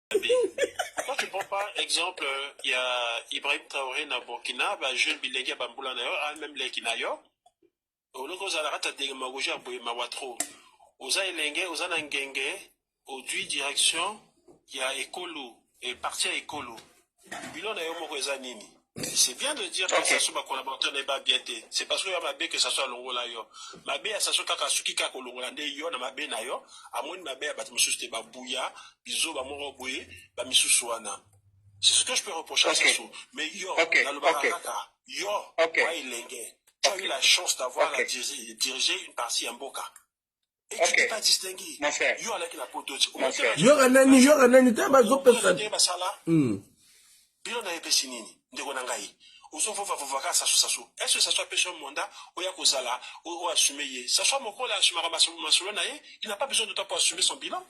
Pourquoi tu prends pas exemple, il y a Ibrahim Traoré na Burkina, bah jeune bilingue bambula na yo, même les kinayo. Au lieu que rata démagogie à boye mawatro. Oza elenge, oza na ngenge, au direction, il y a écolo et parti à écolo. Bilon na yo moko eza nini? C'est bien de dire que ça soit ma collaborateur n'est pas bien. C'est parce que ma bé que ça soit longola yo. Ma bé ça soit kaka suki kaka longola nde yo na ma bé na yo. À moins ma bé bat musu te ba bouya, bizo ba moro boye, ba misu soana. C'est ce que je peux reprocher à Sassou. Mais yo, dans le Barakaka, yo, moi Ilenge, tu as eu la chance d'avoir dirigé une partie en Boka. Et tu t'es pas distingué. Yo avec la poteau. Yo ranani, t'as pas de personne. Bilo na epesi nini ndeko na ngai osofofa sasu est-ce que ça soit péché monda oya kozala o assumer ye ça soit mokolo assumera masolo na ye il n'a pas besoin de temps pour assumer son bilan.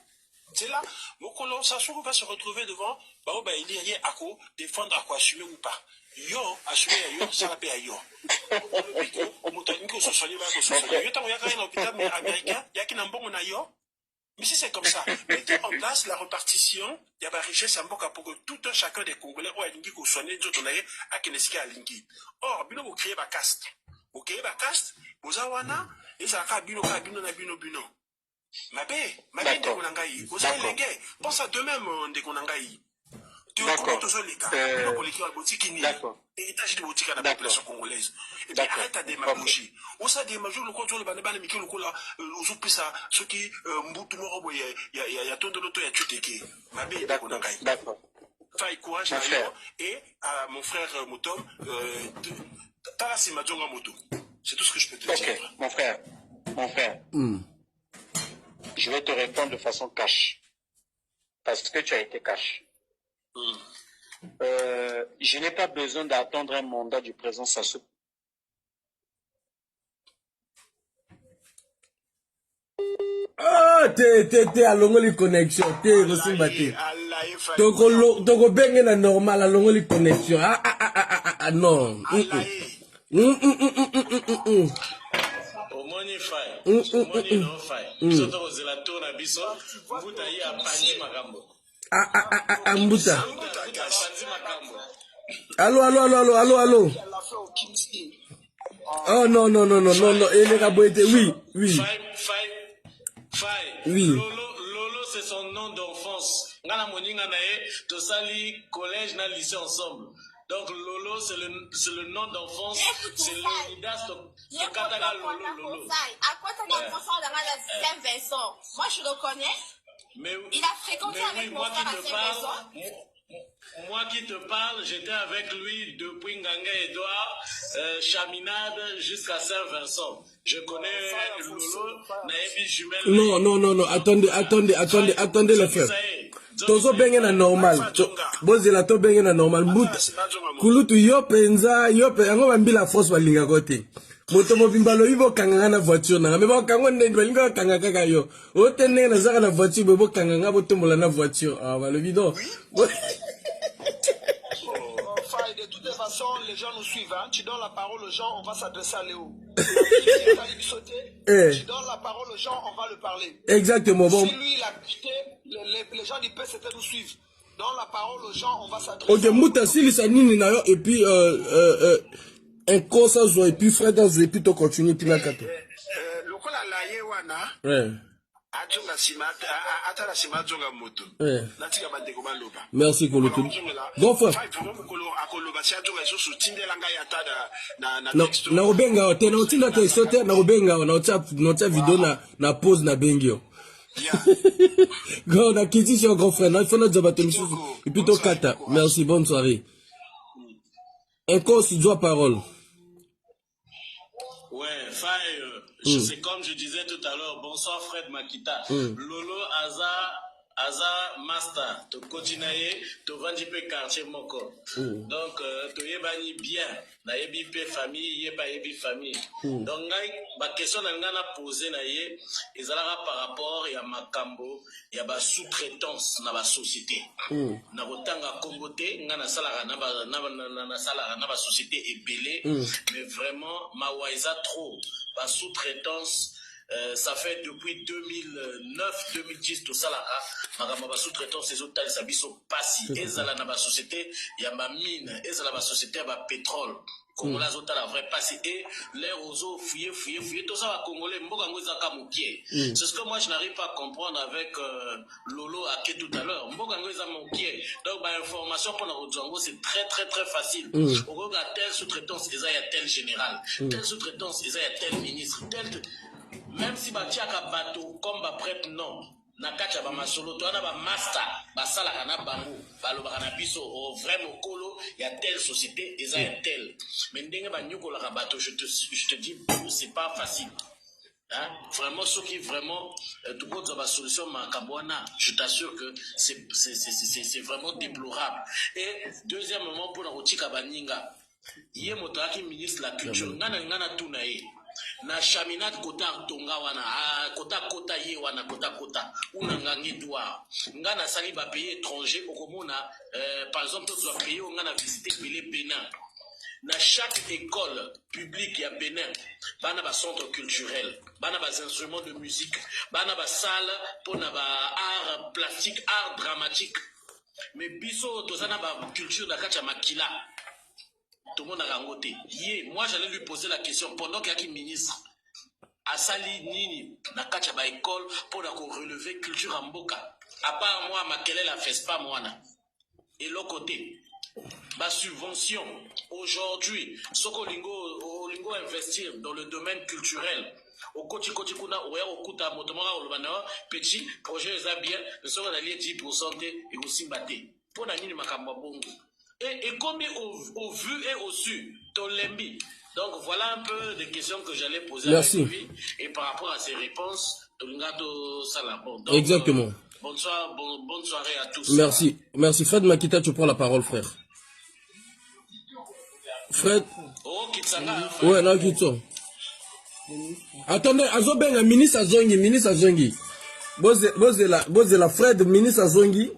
C'est là mokolo sasu va se retrouver devant ba il y a ako défendre ako assumer ou pas yo assumer yo ça la paye yo motaniko so soigner ba ko so soigner yo tango ya ka na hôpital mais américain ya ki na mbongo na yo. Mais si c'est comme ça, mettez en place la répartition, il y a la richesse en boka pour que tout un chacun des Congolais ou à l'ingui qu'on soigne d'autres naïe à Keneski à l'ingui. Or, bino vous créez ma caste. Vous créez ma caste, vous awana, et ça a bino na bino. Ma bé, de Konangaï, vous avez l'ingé. Pense à demain, mon de Konangaï. Tu es comment tous les cas, bino pour l'équipe à boutique qui n'est. Et étage de boutique à la population congolaise. Et puis arrête ta démagogie. On sait démagogie, le contrôle, le banébane, mais qui le cola, aux autres, ça, ceux qui, mboutou moro, il y a ton de l'auto, il y a tutéké. Ma bé, d'accord. Faille courage, et à mon frère Moutom, Tarasi Madjonga Moto. C'est tout ce que je peux te dire. Mon frère. Je vais te répondre de façon cash. Parce que tu as été cash. Je n'ai pas besoin d'attendre un mandat du président Sassou. Ah, t'es à l'ongoli connexion, t'es reçu maté. Toko bengue na normal à l'ongoli connexion. Non. Omoni fire. Omoni no fire. Soto kozela to na biso, mbuta yi apandi makambo. Mbuta. Allô. Oh non. Il est raboté. Oui. Oui. Lolo, c'est son nom d'enfance. Ngana moninga nae, to sali collège na lycée ensemble. Donc Lolo, c'est le nom d'enfance, c'est le Nidas de Kataka Lolo. À quoi t'as mis enfant dans Saint-Vincent? Moi, je le connais. Mais, il a fréquenté avec mon frère à Saint-Vincent. Moi qui te parle, j'étais avec lui depuis Nganga Edouard, Chaminade jusqu'à Saint-Vincent. Je connais Lolo, Naebi Jumel. Non, attendez les frères. Tozo benga na normal. Bozi la to benga na normal. Mbuta. Kulutu yopenza, yango bambila force balinga kote. Moto mobimbalo ibo kanga na voiture na. Mais ba kango ndende balinga kanga kaka yo. Otene na zaka na voiture bo kanga botombola na voiture. Ah ba le bidon. De toutes les façons, les gens nous suivent. Hein. Tu donnes la parole aux gens, on va s'adresser à Léo. Tu donnes la parole aux gens, on va le parler. Exactement. Bon. Si lui, il a quitté, les gens du PCT nous suivent. Donne la parole aux gens, on va s'adresser à Léo. Ok, Mouta, si les anines na yo, et puis, un conseil zo, et puis frère dans et puis tu continues, puis la carte. Le coup la laïe wana. Ouais. Merci Kolotu. Bon frère. Na obenga te na otinda te sote na obenga na otia vidéo na pause na bengio. Go na kiti sur grand frère, na il faut na djaba te et puis to kata. Merci, bonne soirée. Un corps sur doigt parole. Ouais, faille. C'est comme je disais tout à l'heure, bonsoir Fred Makita. Lolo Aza Master, to continuer, to vandi pe quartier moko. Donc, to yebani bien, na yebi pe famille, yeba yebi famille. Donc, ma question na nga na posé na ye, ezalaka par rapport ya makambo, ya ba sous-traitance na ba société. Na botanga kombote, nga na salaka na ba société ebele, mais vraiment ma waiza trop. La sous-traitance, Ça fait depuis 2009-2010 tout ça là, ma sous-traitance ces autres ça biso passi ezala na ba société ya ma mine ezala ba société ba pétrole Congolais autres la vraie passé et les oiseaux fouiller tout ça va Congolais mboka ngoza kamukie. C'est ce que moi je n'arrive pas à comprendre avec Lolo Ake tout à l'heure. Mboka ngoza mukie. Donc bah information pour notre Django c'est très facile. On regarde telle sous-traitance et ça y a tel général, telle sous-traitance et ça y a tel ministre, tel même si ba tiaka bateau comme ba prêtre non. Nakacha ba masolo to na ba master ba sala kana bango ba lo ba na biso au vrai mokolo il y a telle société et ça y a tel mais ndenge ba nyoko la bateau je te dis c'est pas facile hein vraiment ce qui vraiment tout monde ba solution makabwana je t'assure que c'est vraiment déplorable. Et deuxièmement pour la rotika baninga yé moto ministre de la culture ngana tunaye na chaminat kota tonga wana kota ye wana kota unangangi doa ngana sali ba pays étranger okomona par exemple tu dois payer ngana visiter Pelé Bénin na chaque école publique ya Bénin bana ba centre culturel bana ba instruments de musique bana ba salle pour na ba art plastique art dramatique mais biso tozana ba culture na kacha makila. Tout le monde a rangoté. Moi, j'allais lui poser la question pendant qu'il y a qui ministre à Sali Nini, na Kachaba école pour relever culture en boca. À part moi, Makele la fait pas moi. Et l'autre côté, ma subvention aujourd'hui, Sokolingo investir dans le domaine culturel. Au Koti Kuna, au Kuta Motomara, au Lubana, petit projet est bien, le second allié 10% et aussi batté. Pour Nani Makamba Bongo. Et combien au vu et au su, Tolembi. Donc voilà un peu des questions que j'allais poser à lui. Et par rapport à ses réponses, Tolingato Salabon. Exactement. Bonne soirée à tous. Merci. Merci Fred Makita, tu prends la parole, frère. Fred. Oh, Kitsanga. Ouais, non, Kitso. Attendez, Azobenga, ministre Azongi. Bozela, Fred, ministre Azongi.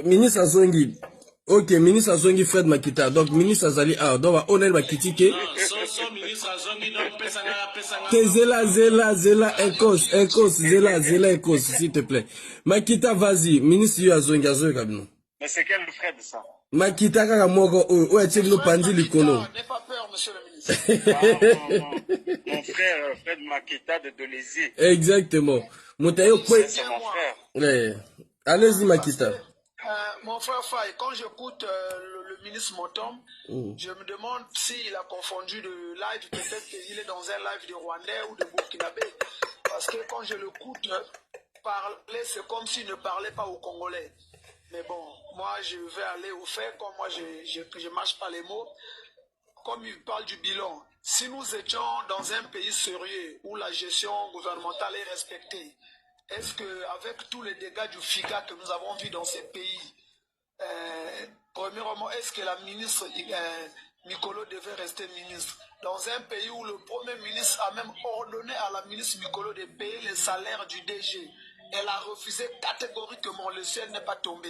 Ministre Azongi. Ok, ministre Azongi Fred Makita. Donc, ministre Azali, donc, on est critiqué. Zela, Ekos, s'il te plaît. Makita, vas-y, ministre Azongi, Kabino. Mais c'est quel Fred, ça? Makita, Kakamoko, no Pandi Likolo. N'aie pas peur, monsieur le ministre. Mon frère, Fred Makita de Dolézy. Exactement. C'est mon frère. Ouais. Allez-y, Makita. Mon frère Faye, quand j'écoute le ministre Motom, je me demande s'il a confondu de live, peut-être qu'il est dans un live de Rwandais ou de Burkinabé. Parce que quand je l'écoute parler, c'est comme s'il ne parlait pas aux Congolais. Mais bon, moi je vais aller au fait, comme moi je marche pas les mots. Comme il parle du bilan, si nous étions dans un pays sérieux où la gestion gouvernementale est respectée, est-ce qu'avec tous les dégâts du FIGA que nous avons vus dans ces pays, premièrement, est-ce que la ministre Mikolo devait rester ministre? Dans un pays où le Premier ministre a même ordonné à la ministre Mikolo de payer les salaires du DG. Elle a refusé catégoriquement, le ciel n'est pas tombé.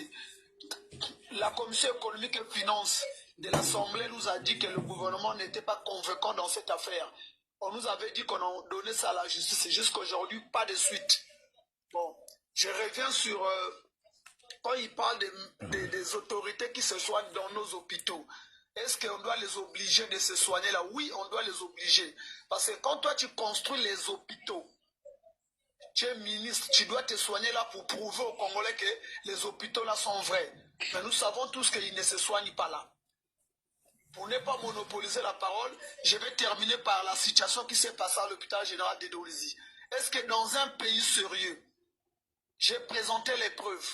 La Commission économique et finance de l'Assemblée nous a dit que le gouvernement n'était pas convaincant dans cette affaire. On nous avait dit qu'on a donné ça à la justice et jusqu'à aujourd'hui, pas de suite. Bon, je reviens sur quand il parle des autorités qui se soignent dans nos hôpitaux. Est-ce qu'on doit les obliger de se soigner là? Oui, on doit les obliger. Parce que quand toi tu construis les hôpitaux, tu es ministre, tu dois te soigner là pour prouver aux Congolais que les hôpitaux là sont vrais. Mais nous savons tous qu'ils ne se soignent pas là. Pour ne pas monopoliser la parole, je vais terminer par la situation qui s'est passée à l'hôpital général de Dolézy. Est-ce que dans un pays sérieux, j'ai présenté les preuves,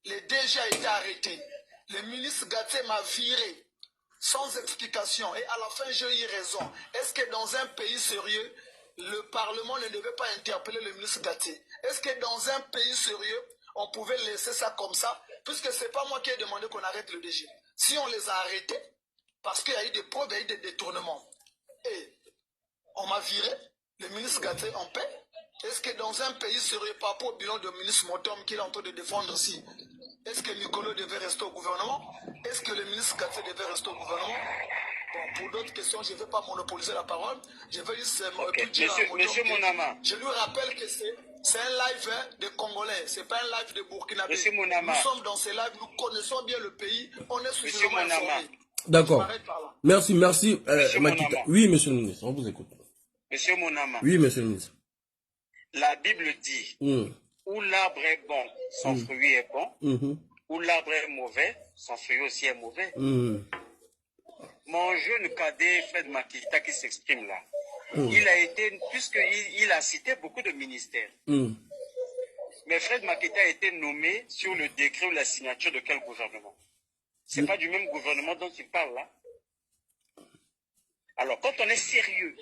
le DG a été arrêté, le ministre Gaté m'a viré sans explication et à la fin j'ai eu raison. Est-ce que dans un pays sérieux, le Parlement ne devait pas interpeller le ministre Gaté? Est-ce que dans un pays sérieux, on pouvait laisser ça comme ça? Puisque ce n'est pas moi qui ai demandé qu'on arrête le DG. Si on les a arrêtés, parce qu'il y a eu des preuves, il y a eu des détournements, et on m'a viré, le ministre Gaté en paix. Est-ce que dans un pays sérieux, par rapport au bilan du ministre Motom qu'il est en train de défendre aussi, est-ce que Mikolo devait rester au gouvernement? Est-ce que le ministre Gaté devait rester au gouvernement? Bon, pour d'autres questions, je ne vais pas monopoliser la parole. Je vais juste Ok. tout dire à Monsieur Monama. Je lui rappelle que c'est un live de Congolais, ce n'est pas un live de Burkinabé. Monsieur Monama. Nous sommes dans ces lives, nous connaissons bien le pays, on est suffisamment informés. D'accord. Merci, merci, Monsieur Makita. Monama. Oui, monsieur le ministre, on vous écoute. Monsieur Monama. Oui, monsieur le ministre. La Bible dit, où l'arbre est bon, son fruit est bon. Où l'arbre est mauvais, son fruit aussi est mauvais. Mon jeune cadet Fred Makita qui s'exprime là, il a été, puisqu'il a cité beaucoup de ministères. Mais Fred Makita a été nommé sur le décret ou la signature de quel gouvernement? C'est pas du même gouvernement dont il parle là. Alors, quand on est sérieux,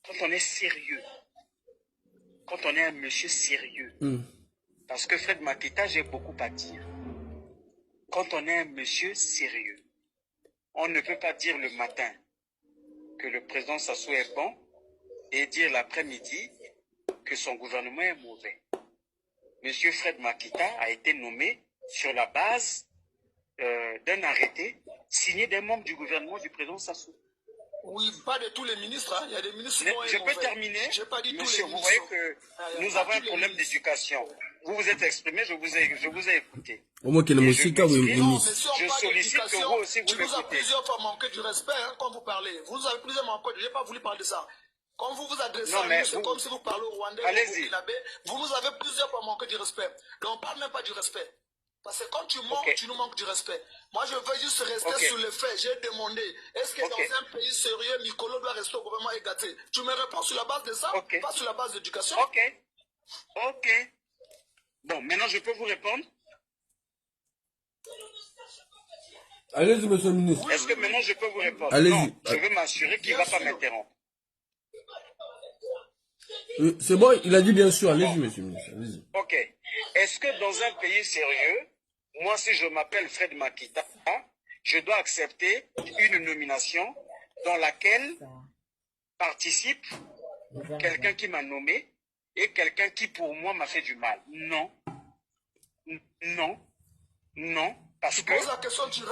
quand on est un monsieur sérieux, parce que Fred Makita, j'ai beaucoup à dire. Quand on est un monsieur sérieux, on ne peut pas dire le matin que le président Sassou est bon et dire l'après-midi que son gouvernement est mauvais. Monsieur Fred Makita a été nommé sur la base d'un arrêté signé des membres du gouvernement du président Sassou. Oui, pas de tous les ministres, hein. Il y a des ministres qui Je peux terminer. Pas dit Monsieur, tous les vous voyez ministres. que nous avons un problème d'éducation. Vous vous êtes exprimé, je vous ai écouté. Au moins qu'il y ait Non, mais si Je on parle sollicite que d'éducation, vous aussi vous tu nous as m'écoutez. plusieurs fois manqué du respect hein, quand vous parlez. Vous avez plusieurs manqué, je n'ai pas voulu parler de ça. Quand vous vous adressez Non, à mais nous, c'est comme si vous parlez au Rwandais ou au Allez-y. Burkinabé. Vous nous avez plusieurs fois manqué du respect. Donc on ne parle même pas du respect. Parce que quand tu manques, tu nous manques du respect. Moi, je veux juste rester sur les faits. J'ai demandé, est-ce que dans un pays sérieux, Mikolo doit rester au gouvernement égaté? Tu me réponds sur la base de ça, pas sur la base d'éducation. Ok. Bon, maintenant, je peux vous répondre? Allez-y, monsieur le ministre. Est-ce que maintenant, je peux vous répondre? Allez-y. Non, je veux m'assurer qu'il ne va pas m'interrompre. C'est bon, il a dit bien sûr. Allez-y, monsieur le ministre. Allez-y. Ok. Est-ce que dans un pays sérieux, moi, si je m'appelle Fred Makita, je dois accepter une nomination dans laquelle participe quelqu'un qui m'a nommé et quelqu'un qui, pour moi, m'a fait du mal? Non. Parce que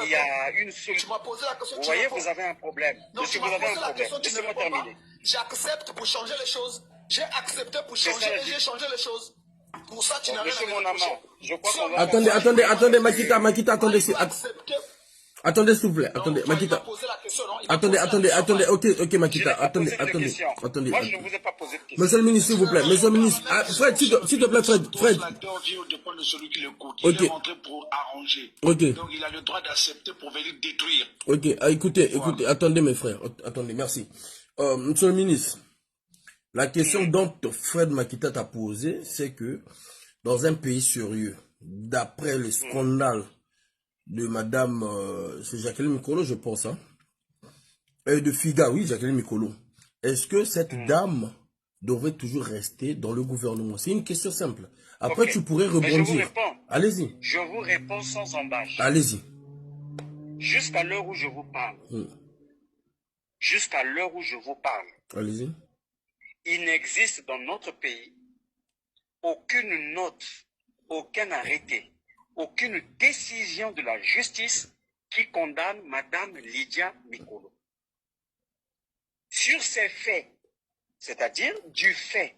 il y a une solution. Tu m'as posé la question. Vous voyez, vous avez un problème. Non, Monsieur, tu vous m'as avez posé un la problème. question, tu ne Laissez-moi réponds pas. terminer. J'accepte pour changer les choses. J'ai accepté pour changer et j'ai changé les choses. Pour ça, tu n'as rien à Monsieur me mon reprocher. amant, je crois qu'on va... Attendez, Makita, attendez, Accepter. attendez, s'il vous plaît, attendez, Makita. Attendez, ok, Makita, attendez. Moi, je ne vous ai pas posé de question. Monsieur le ministre, s'il vous plaît, monsieur le ministre, Fred, s'il te plaît, Fred. L'acteur dépend de celui qui l'écoute. Ok. Il est rentré pour arranger. Ok. Donc, il a le droit d'accepter pour venir détruire. Ok, écoutez, attendez mes frères, attendez, merci. Monsieur le ministre, la question dont Fred Makita t'a posée, c'est que dans un pays sérieux, d'après le scandale de madame, c'est Jacqueline Mikolo, je pense, hein, de Figa, oui, Jacqueline Mikolo, est-ce que cette dame devrait toujours rester dans le gouvernement? C'est une question simple. Après, tu pourrais rebondir. Allez-y. Je vous réponds sans embâche. Allez-y. Jusqu'à l'heure où je vous parle. Jusqu'à l'heure où je vous parle. Allez-y. Il n'existe dans notre pays aucune note, aucun arrêté, aucune décision de la justice qui condamne Madame Lydia Mikolo. Sur ces faits, c'est-à-dire du fait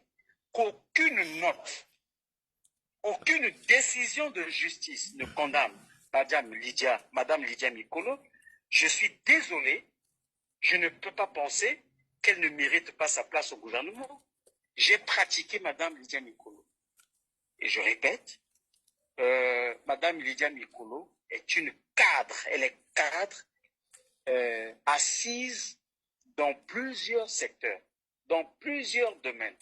qu'aucune note, aucune décision de justice ne condamne Madame Lydia Mikolo, je suis désolé, je ne peux pas penser qu'elle ne mérite pas sa place au gouvernement. J'ai pratiqué Madame Lydia Mikolo. Et je répète, Madame Lydia Mikolo est une cadre, elle est cadre assise dans plusieurs secteurs, dans plusieurs domaines.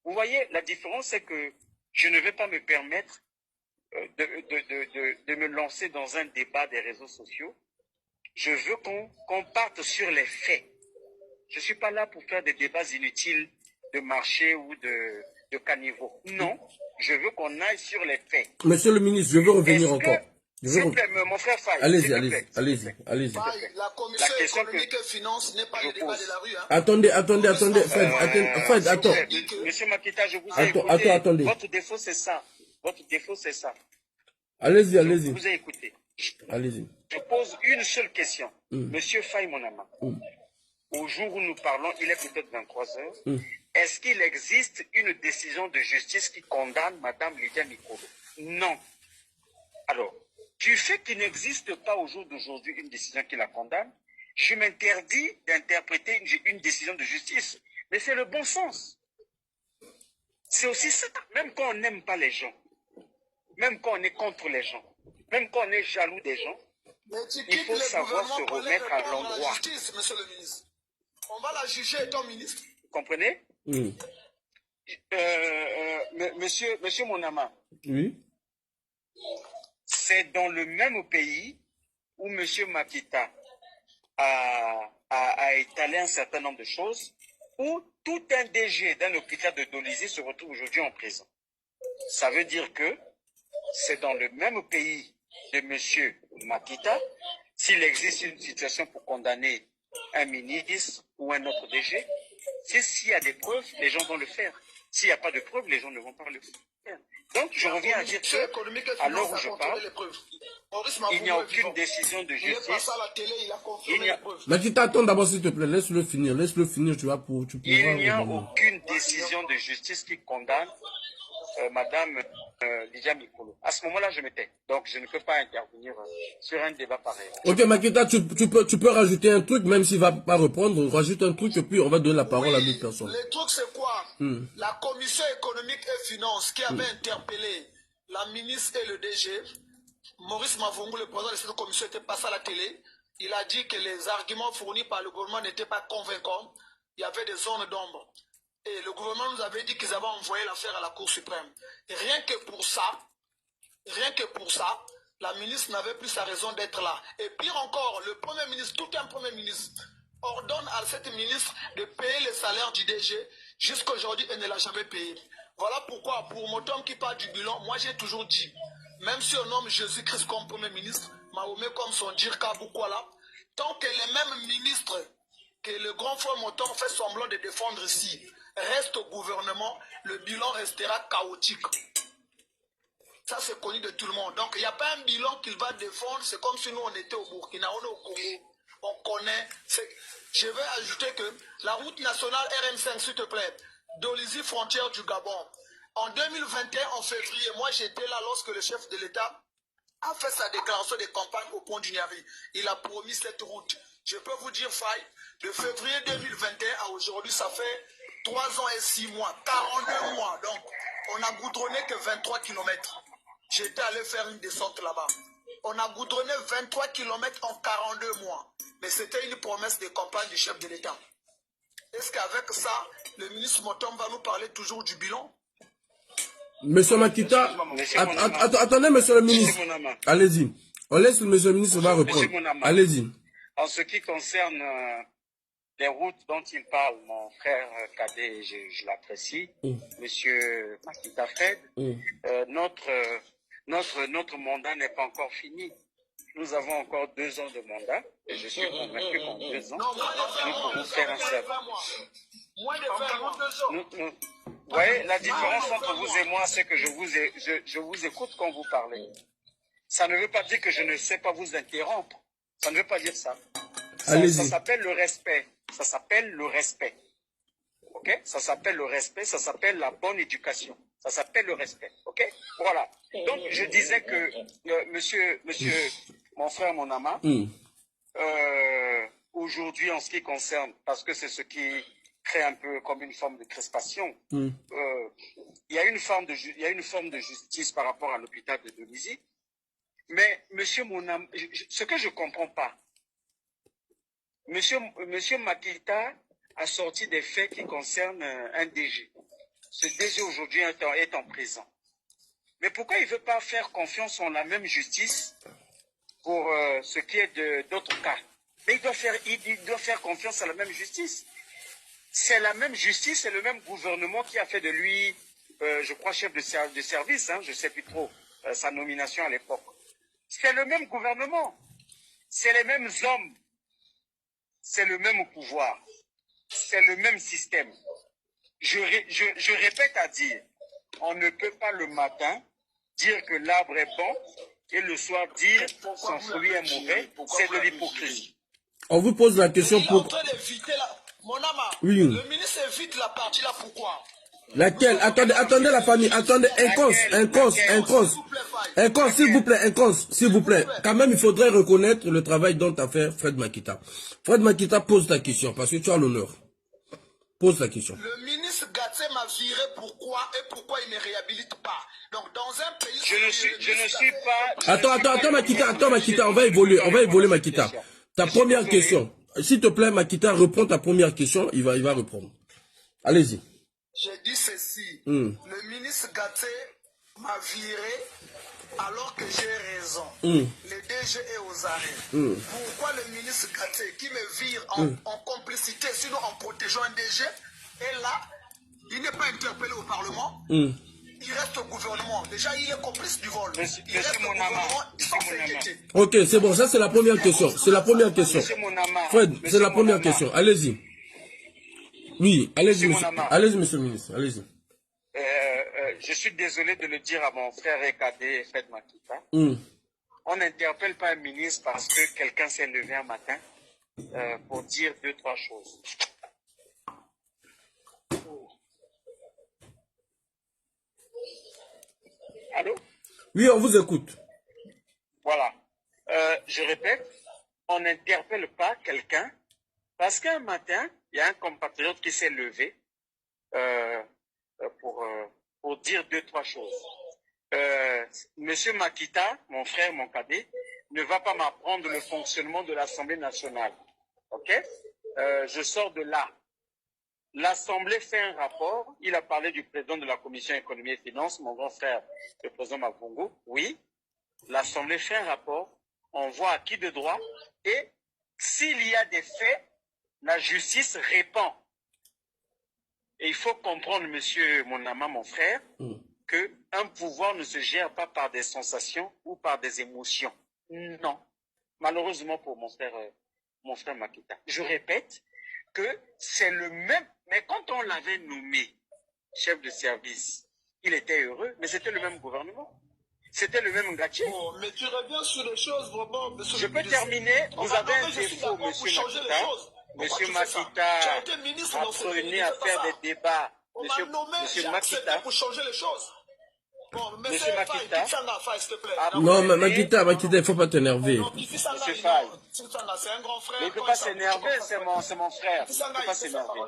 Vous voyez, la différence, c'est que je ne vais pas me permettre de me lancer dans un débat des réseaux sociaux. Je veux qu'on parte sur les faits. Je ne suis pas là pour faire des débats inutiles de marché ou de caniveau. Non, je veux qu'on aille sur les faits. Monsieur le ministre, je veux revenir encore. S'il vous plaît, mon frère Faye. Allez-y. La commission économique et finance n'est pas le débat de la rue. Hein. Attendez, Fred, attends. Monsieur Makita, je vous ai écouté. Attendez. Votre défaut, c'est ça. Allez-y. Je vous ai écouté. Allez-y. Je pose une seule question. Monsieur Faye Monama, au jour où nous parlons, il est peut-être 23 heures. Est-ce qu'il existe une décision de justice qui condamne Madame Lydia Mikolo? Non. Alors, du fait qu'il n'existe pas au jour d'aujourd'hui une décision qui la condamne, je m'interdis d'interpréter une décision de justice. Mais c'est le bon sens. C'est aussi ça. Même quand on n'aime pas les gens, même quand on est contre les gens, même quand on est jaloux des gens, il faut savoir se remettre à l'endroit. Monsieur le ministre. On va la juger étant ministre. Vous comprenez? Monsieur Monama. Oui. C'est dans le même pays où monsieur Makita a étalé un certain nombre de choses, où tout un DG d'un hôpital de Dolisie se retrouve aujourd'hui en prison. Ça veut dire que c'est dans le même pays de monsieur Makita, s'il existe une situation pour condamner un ministre ou un autre DG, s'il y a des preuves, les gens vont le faire. S'il n'y a pas de preuves, les gens ne vont pas le faire. Donc, je reviens à dire que, à l'heure où je parle, il n'y a aucune décision de justice. Makita, attends d'abord s'il te plaît, laisse-le finir, tu vas tu pourras. Il n'y a aucune décision de justice qui condamne Madame Lydia Mikolo. À ce moment-là, je me tais. Donc, je ne peux pas intervenir sur un débat pareil. Ok, Makita, tu peux rajouter un truc, même s'il ne va pas reprendre, on rajoute un truc et puis on va donner la parole à d'autres personnes. Le truc, c'est quoi? La commission économique et finance qui avait interpellé la ministre et le DG, Maurice Mavungu, le président de cette commission, était passé à la télé. Il a dit que les arguments fournis par le gouvernement n'étaient pas convaincants. Il y avait des zones d'ombre. Et le gouvernement nous avait dit qu'ils avaient envoyé l'affaire à la Cour suprême. Et rien que pour ça, la ministre n'avait plus sa raison d'être là. Et pire encore, le Premier ministre, tout un Premier ministre, ordonne à cette ministre de payer le salaire du DG. Jusqu'à aujourd'hui, elle ne l'a jamais payé. Voilà pourquoi, pour mon homme qui parle du bilan, moi j'ai toujours dit, même si on nomme Jésus-Christ comme Premier ministre, Mahomet comme son Djirka Boukwala, tant que les mêmes ministres que le grand frère Moton fait semblant de défendre ici reste au gouvernement, le bilan restera chaotique. Ça, c'est connu de tout le monde. Donc, il n'y a pas un bilan qu'il va défendre. C'est comme si nous, on était au Burkina, on est au Congo. On connaît. Je vais ajouter que la route nationale RM5, s'il te plaît, Dolisie, frontière du Gabon. En 2021, en février, moi, j'étais là lorsque le chef de l'État a fait sa déclaration de campagne au pont du Niari. Il a promis cette route. Je peux vous dire, Faye, de février 2021 à aujourd'hui, ça fait 3 ans et 6 mois, 42 mois. Donc, on a goudronné que 23 km. J'étais allé faire une descente là-bas. On a goudronné 23 km en 42 mois. Mais c'était une promesse de campagne du chef de l'État. Est-ce qu'avec ça, le ministre Motom va nous parler toujours du bilan? Monsieur Makita, attendez, monsieur le ministre. Allez-y. On laisse le monsieur le ministre va répondre. Allez-y. En ce qui concerne les routes dont il parle, mon frère Cadet, je l'apprécie, monsieur Makita Fred, notre mandat n'est pas encore fini. Nous avons encore 2 ans de mandat et je suis convaincu qu'en 2 ans, nous pourrons faire un service. Moins de 20 mois, 2 ans. Vous voyez, la différence entre vous et moi, c'est que je vous écoute quand vous parlez. Ça ne veut pas dire que je ne sais pas vous interrompre. Ça ne veut pas dire ça. Ça s'appelle le respect. Ça s'appelle le respect. Ok? Ça s'appelle le respect, ça s'appelle la bonne éducation. Ça s'appelle le respect. Ok? Voilà. Donc, je disais que, monsieur, mon frère, mon ama, aujourd'hui, en ce qui concerne, parce que c'est ce qui crée un peu comme une forme de crispation, il y a une forme de justice par rapport à l'hôpital de Dolisie. Mais, monsieur Monam, ce que je ne comprends pas, monsieur Makita a sorti des faits qui concernent un DG. Ce DG aujourd'hui est en prison. Mais pourquoi il ne veut pas faire confiance en la même justice pour ce qui est d'autres cas? Mais il doit faire confiance à la même justice. C'est la même justice, c'est le même gouvernement qui a fait de lui, je crois, chef de service, hein, je ne sais plus trop, sa nomination à l'époque. C'est le même gouvernement, c'est les mêmes hommes, c'est le même pouvoir, c'est le même système. Je répète à dire, on ne peut pas le matin dire que l'arbre est bon et le soir dire son fruit est mauvais, c'est de l'hypocrisie. On vous pose la question Il est en pour... train d'éviter la... Mon ama, Oui. le ministre évite la partie là, pourquoi? Laquelle? Attendez la famille, attendez, s'il vous plaît. Quand même, il faudrait reconnaître le travail dont a fait Fred Makita. Fred Makita, pose ta question, parce que tu as l'honneur. Pose ta question. Le ministre Gatsé m'a viré pourquoi et pourquoi il ne réhabilite pas. Donc, dans un pays... Je ne suis pas... Attends, Makita, on va évoluer, Makita. Ta première question. S'il te plaît, Makita, reprends ta première question, il va reprendre. Allez-y. J'ai dit ceci, le ministre Gatsé m'a viré alors que j'ai raison. Le DG est aux arrêts. Pourquoi le ministre Gatsé qui me vire en complicité, sinon en protégeant un DG, est là, il n'est pas interpellé au Parlement, il reste au gouvernement. Déjà, il est complice du vol. Il reste au gouvernement sans s'inquiéter. Ok, c'est bon, ça c'est la première question. Fred, c'est la première question. Allez-y. Oui, allez-y, monsieur le ministre, allez-y. Je suis désolé de le dire à mon frère et cadet Fred Makita. On n'interpelle pas un ministre parce que quelqu'un s'est levé un matin pour dire 2-3 choses. Allô? Oui, on vous écoute. Voilà. Je répète, on n'interpelle pas quelqu'un parce qu'un matin, il y a un compatriote qui s'est levé pour dire 2-3 choses. Monsieur Makita, mon frère, mon cadet, ne va pas m'apprendre le fonctionnement de l'Assemblée nationale. Ok? Je sors de là. L'Assemblée fait un rapport. Il a parlé du président de la Commission économie et finances, mon grand frère, le président Mavungu. Oui, l'Assemblée fait un rapport. On voit à qui de droit. Et s'il y a des faits, la justice répond. Et il faut comprendre, monsieur Monama, mon frère, qu'un pouvoir ne se gère pas par des sensations ou par des émotions. Non. Malheureusement pour mon frère Makita. Je répète que c'est le même... Mais quand on l'avait nommé chef de service, il était heureux, mais c'était le même gouvernement. C'était le même gâtier. Oh, mais tu reviens sur les choses, vraiment, monsieur. Je peux terminer. Vous avez un défaut, monsieur Makita. Monsieur Makita, apprenez à faire des débats. Monsieur Makita. Pour changer les choses. Bon, mais monsieur Makita. Non, Makita, il ne faut pas t'énerver. Monsieur Faye. C'est un grand frère. Mais il ne peut pas s'énerver, c'est mon frère. Il ne peut pas s'énerver.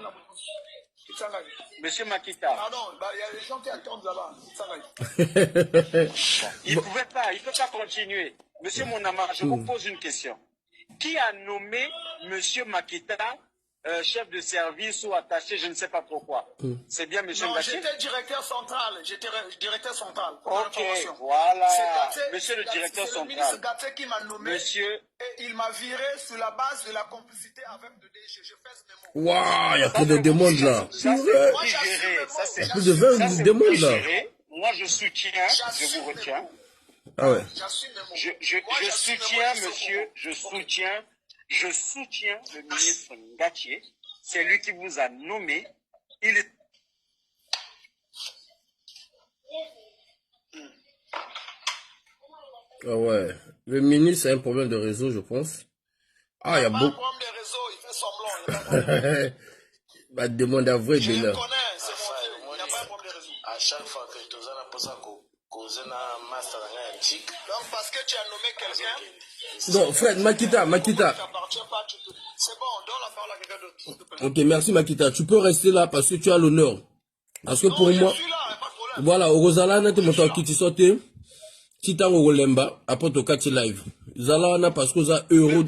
Monsieur Makita. Pardon, il y a des gens qui attendent là-bas. Il ne peut pas continuer. Monsieur Monama, je vous pose une question. Qui a nommé monsieur Makita chef de service ou attaché, je ne sais pas pourquoi. C'est bien monsieur Ngachi? J'étais directeur central. Ok, voilà. Monsieur le directeur central. C'est le ministre Gatsé qui m'a nommé. Monsieur. Et il m'a viré sur la base de la complicité avec le DG. Je fais ce mémo. Waouh, il y a plus de demandes là. Ça c'est digéré. Ça c'est plus de 20 demandes là. Moi je soutiens, je vous retiens. Ah ouais. Je soutiens, monsieur, je soutiens le ministre Ngatié. C'est lui qui vous a nommé. Il est... Ah ouais. Le ministre a un problème de réseau, je pense. Ah, il y a beaucoup. Un problème de réseau, il fait semblant. Bah, demande à vrai, je le Bénin. connais, c'est mon Dieu. Il n'y a pas un problème de réseau. À chaque fois que tu as la pose donc, parce que tu as nommé quelqu'un. Non, Fred, Makita. C'est bon, donne la parole à quelqu'un d'autre. Ok, merci Makita. Tu peux rester là parce que tu as l'honneur. Parce que non, pour je moi. Suis là, pas de problème. Voilà, au Rosala, n'a pas monté qui sauté. Si tu as au Lemba, après ton 4 live. Zala, n'a parce que ça euro.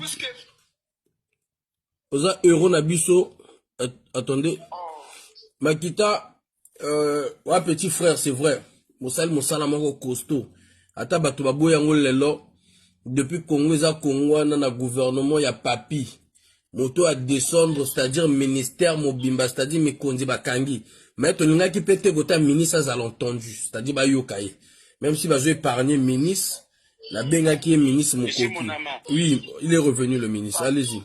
Oza euro nabiso. Attendez. Makita, ouais, petit frère, c'est vrai. Moussala moko costaud. Ata bato baboya ngo lelo. Depuis Congo, Congo, na gouvernement, il y a papi. Moto à descendre, c'est-à-dire ministère mobimba, c'est-à-dire Mekondi Bakangi. Mais ton nga qui peut être ministre, ça l'entendu. C'est-à-dire ba yokaye. Même si je épargner ministre, la benga qui est ministre Mokoki. Oui, il est revenu le ministre. Allez-y.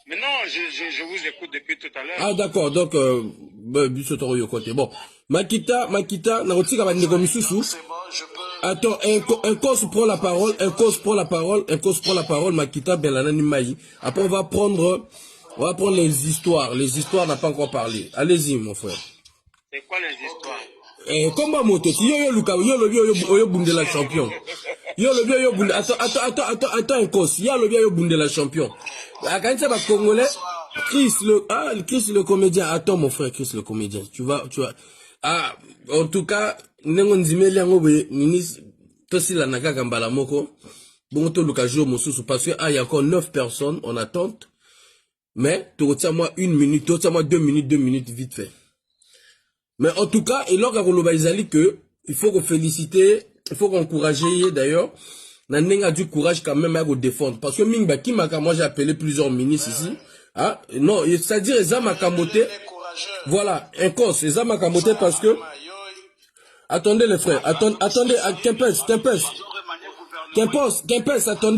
Maintenant, je vous écoute depuis tout à l'heure. Ah d'accord, donc côté. Bon, Makita, na rotika ba ndeko misusu. C'est bon, je peux Attends, un cause prend la parole, Makita Belanani Maï. Après, on va prendre les histoires. Les histoires, n'a pas encore parlé. Allez-y, mon frère. C'est quoi les histoires? Combat moto, yo Luka, yo bunde la champion. Yo bunde, attends un cause. Yo bunde la champion. Quand ça va congolais, Chris le comédien. Attends, mon frère, Chris le comédien. Tu vas. Ah, en tout cas, Nengonzimeli Angobe, ministre, Tosi la Naka Gambala Moko, bon, to Lukajo Mosusu, parce que, il y a encore 9 personnes en attente, mais, tu retiens moi 1 minute, tu retiens moi 2 minutes, vite fait. Mais en tout cas, il y a que, il faut qu'on félicite, il faut qu'on encourage, d'ailleurs, Nanenga du courage quand même à vous défendre, parce que Mingba Kimaka, moi j'ai appelé plusieurs ministres ici, ah, non, c'est-à-dire, Zama Kamote, voilà, un cause, Zama Kamote parce que, attendez les frères, attendez, Kempes,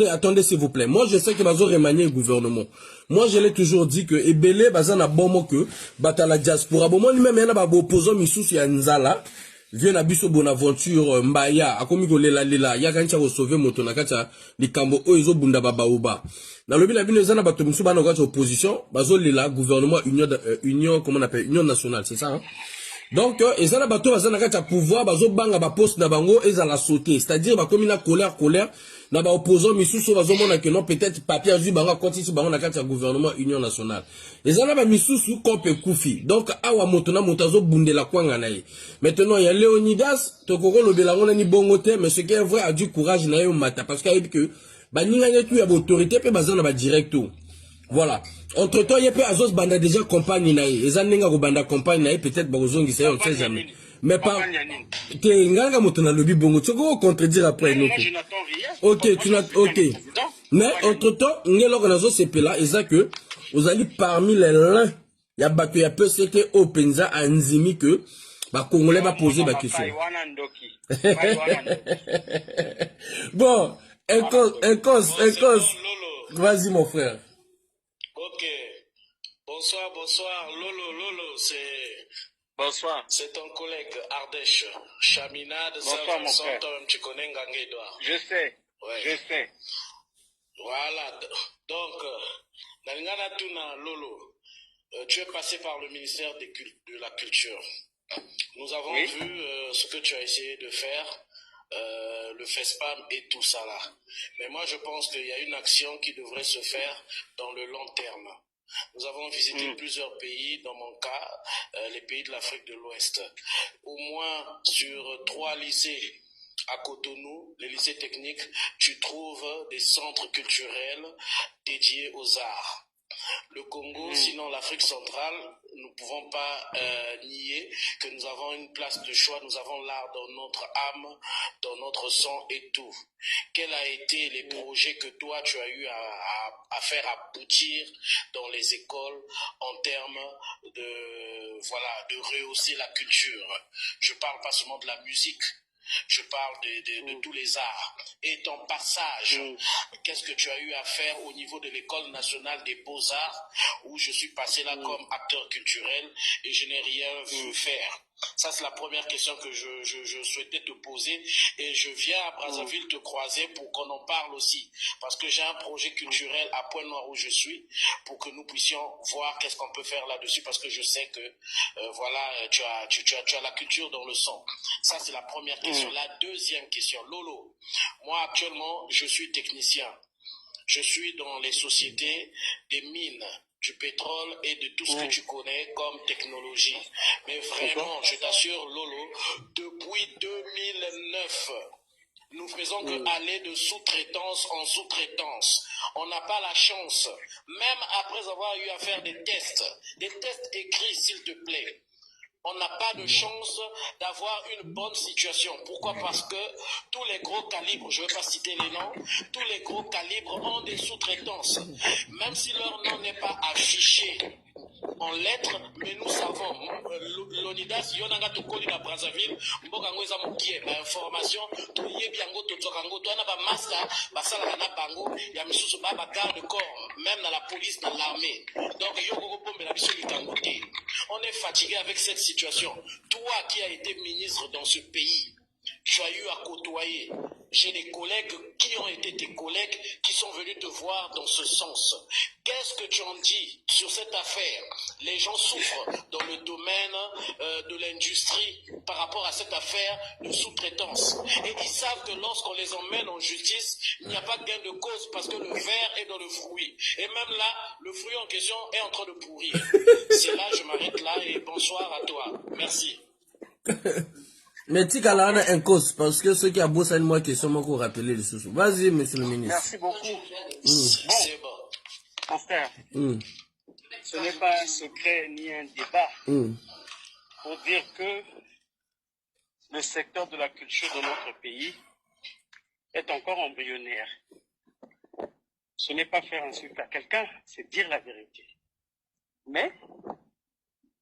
attendez s'il vous plaît. Moi je sais que Bazo remanier le gouvernement. Moi je l'ai toujours dit que Ebele Bazana Bomo que Batala diaspora. Bon moi lui-même yana ba opposant Misusu ya Nzala. Vient na biso Bonaventure Mbaya akomi ko lela ya kancha ko sauver moto na kacha likambo o ezo bunda baba oba. Na lobi la bino zana bato Misusu bana kacha opposition, Bazo lela gouvernement union comment on appelle union nationale, c'est ça hein? Donc, ezala bato bazana kata pouvoir bazo banga ba poste na bango ezala sauter, c'est-à-dire ba comme la colère na ba opposant misusu bazo mona que non peut-être papier azui banga continue bango na kata gouvernement union nationale. Ezala ba misusu kope kufi. Donc awa moto na motazo bundela kwanga na ye. Maintenant il y a Léonidas tokoko lobelango na ni bongote, mais ce qui est vrai a du courage na yo mata parce qu'il dit que ba ninga yetu ya autorité pe bazana ba directo. Voilà. Entre temps, il y a peu Azos Banda déjà campagne naïe. Et Zanenga Banda campagne naïe, peut-être Barozon qui sait, on ne sait jamais. Mais pas. T'es Nganga Motona Lobby Bongo. Tu vas contredire après. Moi, je n'attends rien. Ok, tu n'as. Ok. Mais entre temps, Ngelo Nazo Sepela, et ça que, vous allez parmi les lins, il y a battu, il y a peu, c'était Openza à Nzimi que, bah, Congolais va poser ma question. Bon, un cause. Vas-y, mon frère. Ok. Bonsoir. Lolo, c'est... Bonsoir. C'est ton collègue Ardèche. Chaminade, Saint-Vincent, tu connais Ngangé Edouard. Je sais. Ouais. Je sais. Voilà. Donc, Nalingana Tuna Lolo, tu es passé par le ministère de la Culture. Nous avons vu ce que tu as essayé de faire. Le FESPAM et tout ça là. Mais moi je pense qu'il y a une action qui devrait se faire dans le long terme. Nous avons visité plusieurs pays, dans mon cas, les pays de l'Afrique de l'Ouest. Au moins sur 3 lycées à Cotonou, les lycées techniques, tu trouves des centres culturels dédiés aux arts. Le Congo, sinon l'Afrique centrale, nous ne pouvons pas nier que nous avons une place de choix, nous avons l'art dans notre âme, dans notre sang et tout. Quels ont été les projets que toi tu as eu à faire aboutir dans les écoles en termes de rehausser la culture? Je parle pas seulement de la musique. Je parle de tous les arts. Et ton passage, qu'est-ce que tu as eu à faire au niveau de l'École nationale des beaux-arts, où je suis passé là comme acteur culturel et je n'ai rien vu faire? Ça, c'est la première question que je souhaitais te poser. Et je viens à Brazzaville te croiser pour qu'on en parle aussi. Parce que j'ai un projet culturel à Pointe-Noire où je suis, pour que nous puissions voir qu'est-ce qu'on peut faire là-dessus. Parce que je sais que, tu as la culture dans le sang. Ça, c'est la première question. La deuxième question, Lolo, moi, actuellement, je suis technicien. Je suis dans les sociétés des mines, du pétrole et de tout ce que tu connais comme technologie. Mais vraiment, je t'assure, Lolo, depuis 2009, nous faisons que aller de sous-traitance en sous-traitance. On n'a pas la chance, même après avoir eu à faire des tests écrits, s'il te plaît. On n'a pas de chance d'avoir une bonne situation. Pourquoi? Parce que tous les gros calibres, je ne vais pas citer les noms, tous les gros calibres ont des sous-traitances. Même si leur nom n'est pas affiché en lettres, mais nous savons, Lonidas, Yonanga Tokoli na Brazzaville, Mbokango eza mokie, ba information, to yebiango to tsokango, to na ba master, ba sala na bango, ya misusu ba garde corps, même dans la police, dans l'armée. Donc yoko bombe na biso likango te. On est fatigué avec cette situation. Toi qui as été ministre dans ce pays, tu as eu à côtoyer. J'ai des collègues qui ont été tes collègues qui sont venus te voir dans ce sens. Qu'est-ce que tu en dis sur cette affaire? Les gens souffrent dans le domaine de l'industrie par rapport à cette affaire de sous-traitance. Et ils savent que lorsqu'on les emmène en justice, il n'y a pas de gain de cause parce que le verre est dans le fruit. Et même là, le fruit en question est en train de pourrir. C'est là, je m'arrête là et bonsoir à toi. Merci. Mais tu as là un cause parce que ceux qui ont bossé moi question m'ont rappelé les sous. Vas-y, monsieur le ministre. Merci beaucoup. C'est bon. Mon frère, ce n'est pas un secret ni un débat pour dire que le secteur de la culture de notre pays est encore embryonnaire. Ce n'est pas faire insulte à quelqu'un, c'est dire la vérité. Mais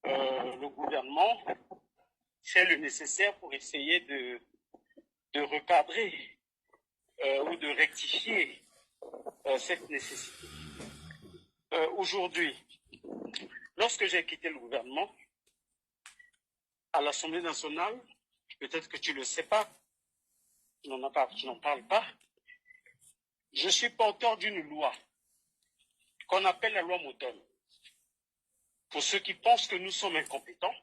le gouvernement fait le nécessaire pour essayer de recadrer ou de rectifier cette nécessité. Aujourd'hui, lorsque j'ai quitté le gouvernement, à l'Assemblée nationale, peut-être que tu ne le sais pas, tu n'en parles pas, je suis porteur d'une loi qu'on appelle la loi Modem. Pour ceux qui pensent que nous sommes incompétents.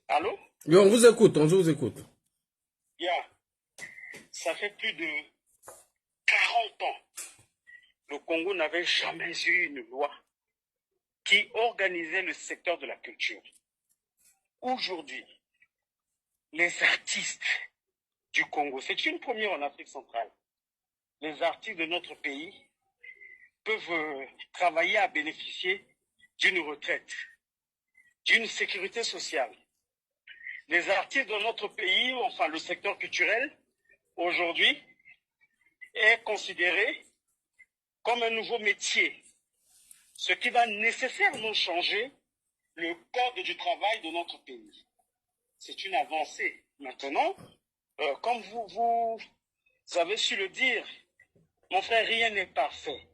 Allô? Oui, on vous écoute, on vous écoute. Yeah. Ça fait plus de 40 ans. Le Congo n'avait jamais eu une loi qui organisait le secteur de la culture. Aujourd'hui, les artistes du Congo, c'est une première en Afrique centrale, les artistes de notre pays peuvent travailler à bénéficier d'une retraite, d'une sécurité sociale. Les artistes de notre pays, enfin le secteur culturel, aujourd'hui, est considéré comme un nouveau métier, ce qui va nécessairement changer le code du travail de notre pays. C'est une avancée. Maintenant, comme vous avez su le dire, mon frère, rien n'est parfait.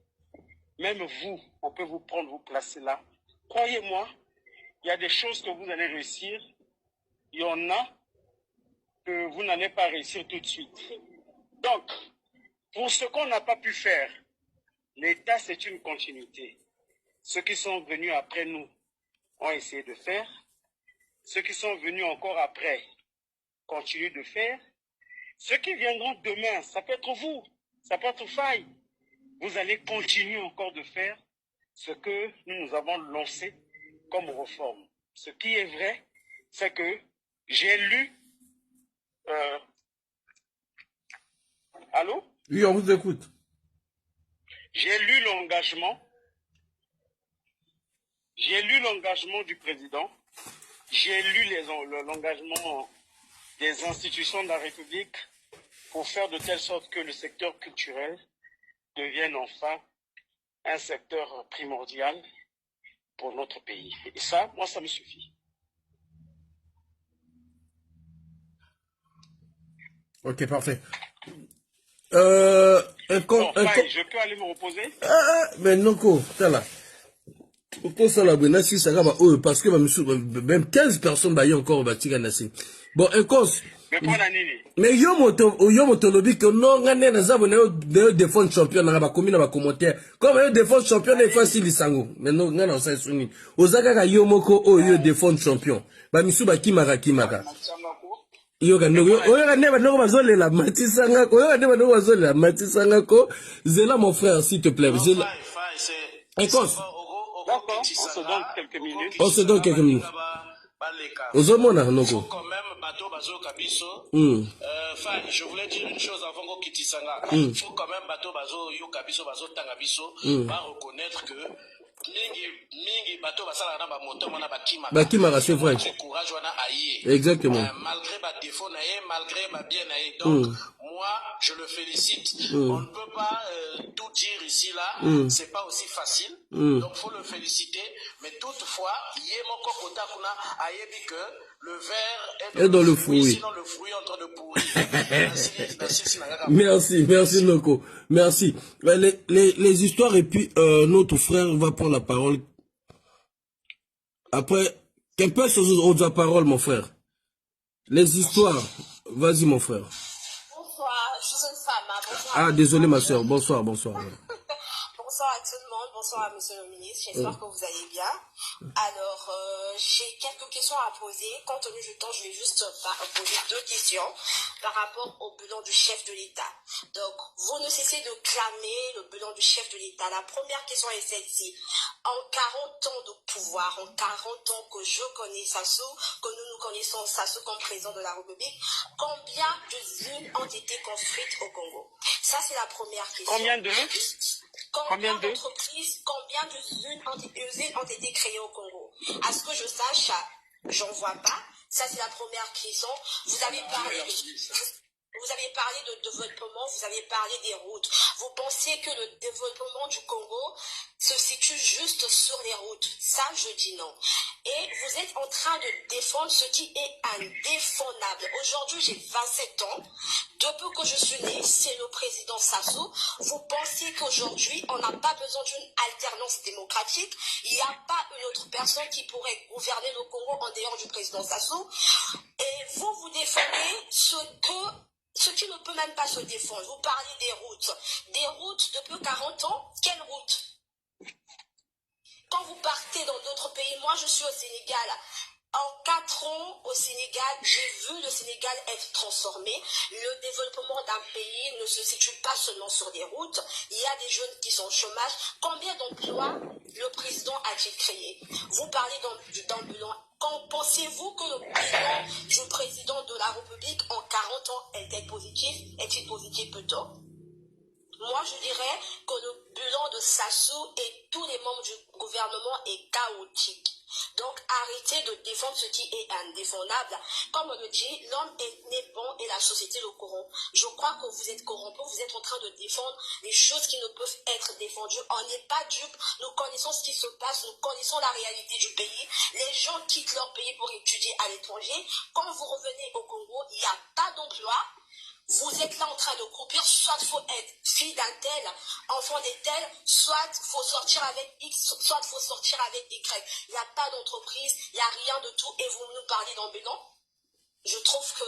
Même vous, on peut vous prendre, vous placer là. Croyez-moi, il y a des choses que vous allez réussir. Il y en a que vous n'allez pas réussir tout de suite. Donc, pour ce qu'on n'a pas pu faire, l'État, c'est une continuité. Ceux qui sont venus après nous ont essayé de faire. Ceux qui sont venus encore après continuent de faire. Ceux qui viendront demain, ça peut être vous, ça peut être Faye. Vous allez continuer encore de faire ce que nous avons lancé comme réforme. Ce qui est vrai, c'est que j'ai lu... Allô? Oui, on vous écoute. J'ai lu l'engagement du président. J'ai lu l'engagement des institutions de la République pour faire de telle sorte que le secteur culturel devienne enfin un secteur primordial pour notre pays. Et ça, moi, ça me suffit. Ok, parfait. Je peux aller me reposer? Mais non, ça là. Ça là, parce que même 15 personnes bah, y encore bâti ganassi. Bon, un cause. Mais yo moto lobby que non ngane na zabo na défendre champion na ba commune na ba commentaire. Comme yo défendre champion na facile lisango. Mais non ngana ça suni. Ozaka ka yo moko o yo défendre champion. Ba misu ba kimaka. Yo ga neba no bazolela matisanga ko. Yo ga neba no bazolela matisanga ko. Zela mon frère s'il te plaît. Zela. Un cause. D'accord, on se donne quelques minutes. On se donne quelques minutes. Ozomona noko. Quand même bateau bazo kabiso. Je voulais dire une chose avant qu'on quitte Sanga. Il faut quand même bateau bazo yo kabiso bazo tangabiso va reconnaître que mingi bateau basala na ba moto mona bakima c'est vrai. Courage wana aïe. Exactement. Malgré ba défaut na ye, malgré ba bien na ye. Donc moi je le félicite. On ne peut pas tout dire ici là, c'est pas aussi facile. Donc faut le féliciter, mais toutefois yemoko kota kuna ayebi que le verre est dans le fruit, sinon le fruit est en train de pourrir. Merci Noko. Merci. Les histoires et puis notre frère va prendre la parole. Après, qu'un peu sur la parole, mon frère. Les histoires. Vas-y, mon frère. Bonsoir, je suis une femme. Hein. Bonsoir. Ah, désolé, ma soeur. Bonsoir, bonsoir. Bonsoir à tout le monde, bonsoir à monsieur le ministre, j'espère que vous allez bien. Alors, j'ai quelques questions à poser. Compte tenu du temps, je vais juste poser 2 questions par rapport au bilan du chef de l'État. Donc, vous ne cessez de clamer le bilan du chef de l'État. La première question est celle-ci. En 40 ans de pouvoir, en 40 ans que je connais Sassou, que nous connaissons Sassou comme président de la République, combien d'usines ont été construites au Congo? Ça, c'est la première question. Combien d'entreprises, combien d'usines ont été créées au Congo? À ce que je sache, j'en vois pas. Ça, c'est la première question. Vous avez parlé de développement, vous avez parlé des routes. Vous pensez que le développement du Congo se situe juste sur les routes? Ça, je dis non. Et vous êtes en train de défendre ce qui est indéfendable. Aujourd'hui, j'ai 27 ans. Depuis que je suis née, c'est le président Sassou. Vous pensez qu'aujourd'hui, on n'a pas besoin d'une alternance démocratique? Il n'y a pas une autre personne qui pourrait gouverner le Congo en dehors du président Sassou? Et vous défendez ce qui ne peut même pas se défendre. Vous parlez des routes. Des routes depuis 40 ans, quelles routes? Quand vous partez dans d'autres pays, moi je suis au Sénégal. En 4 ans au Sénégal, j'ai vu le Sénégal être transformé. Le développement d'un pays ne se situe pas seulement sur des routes. Il y a des jeunes qui sont au chômage. Combien d'emplois le président a-t-il créé? Vous parlez d'un bilan. Quand pensez-vous que le bilan du président de la République en 40 ans est-il positif plutôt? Moi, je dirais que le bilan de Sassou et tous les membres du gouvernement est chaotique. Donc, arrêtez de défendre ce qui est indéfendable. Comme on le dit, l'homme est bon et la société le corrompt. Je crois que vous êtes corrompu, vous êtes en train de défendre les choses qui ne peuvent être défendues. On n'est pas dupes, nous connaissons ce qui se passe, nous connaissons la réalité du pays. Les gens quittent leur pays pour étudier à l'étranger. Quand vous revenez au Congo, il n'y a pas d'emploi. Vous êtes là en train de croupir, soit il faut être fille d'un tel, enfant des tels, soit il faut sortir avec X, soit il faut sortir avec Y. Il n'y a pas d'entreprise, il n'y a rien de tout, et vous nous parlez d'un bilan. Je trouve que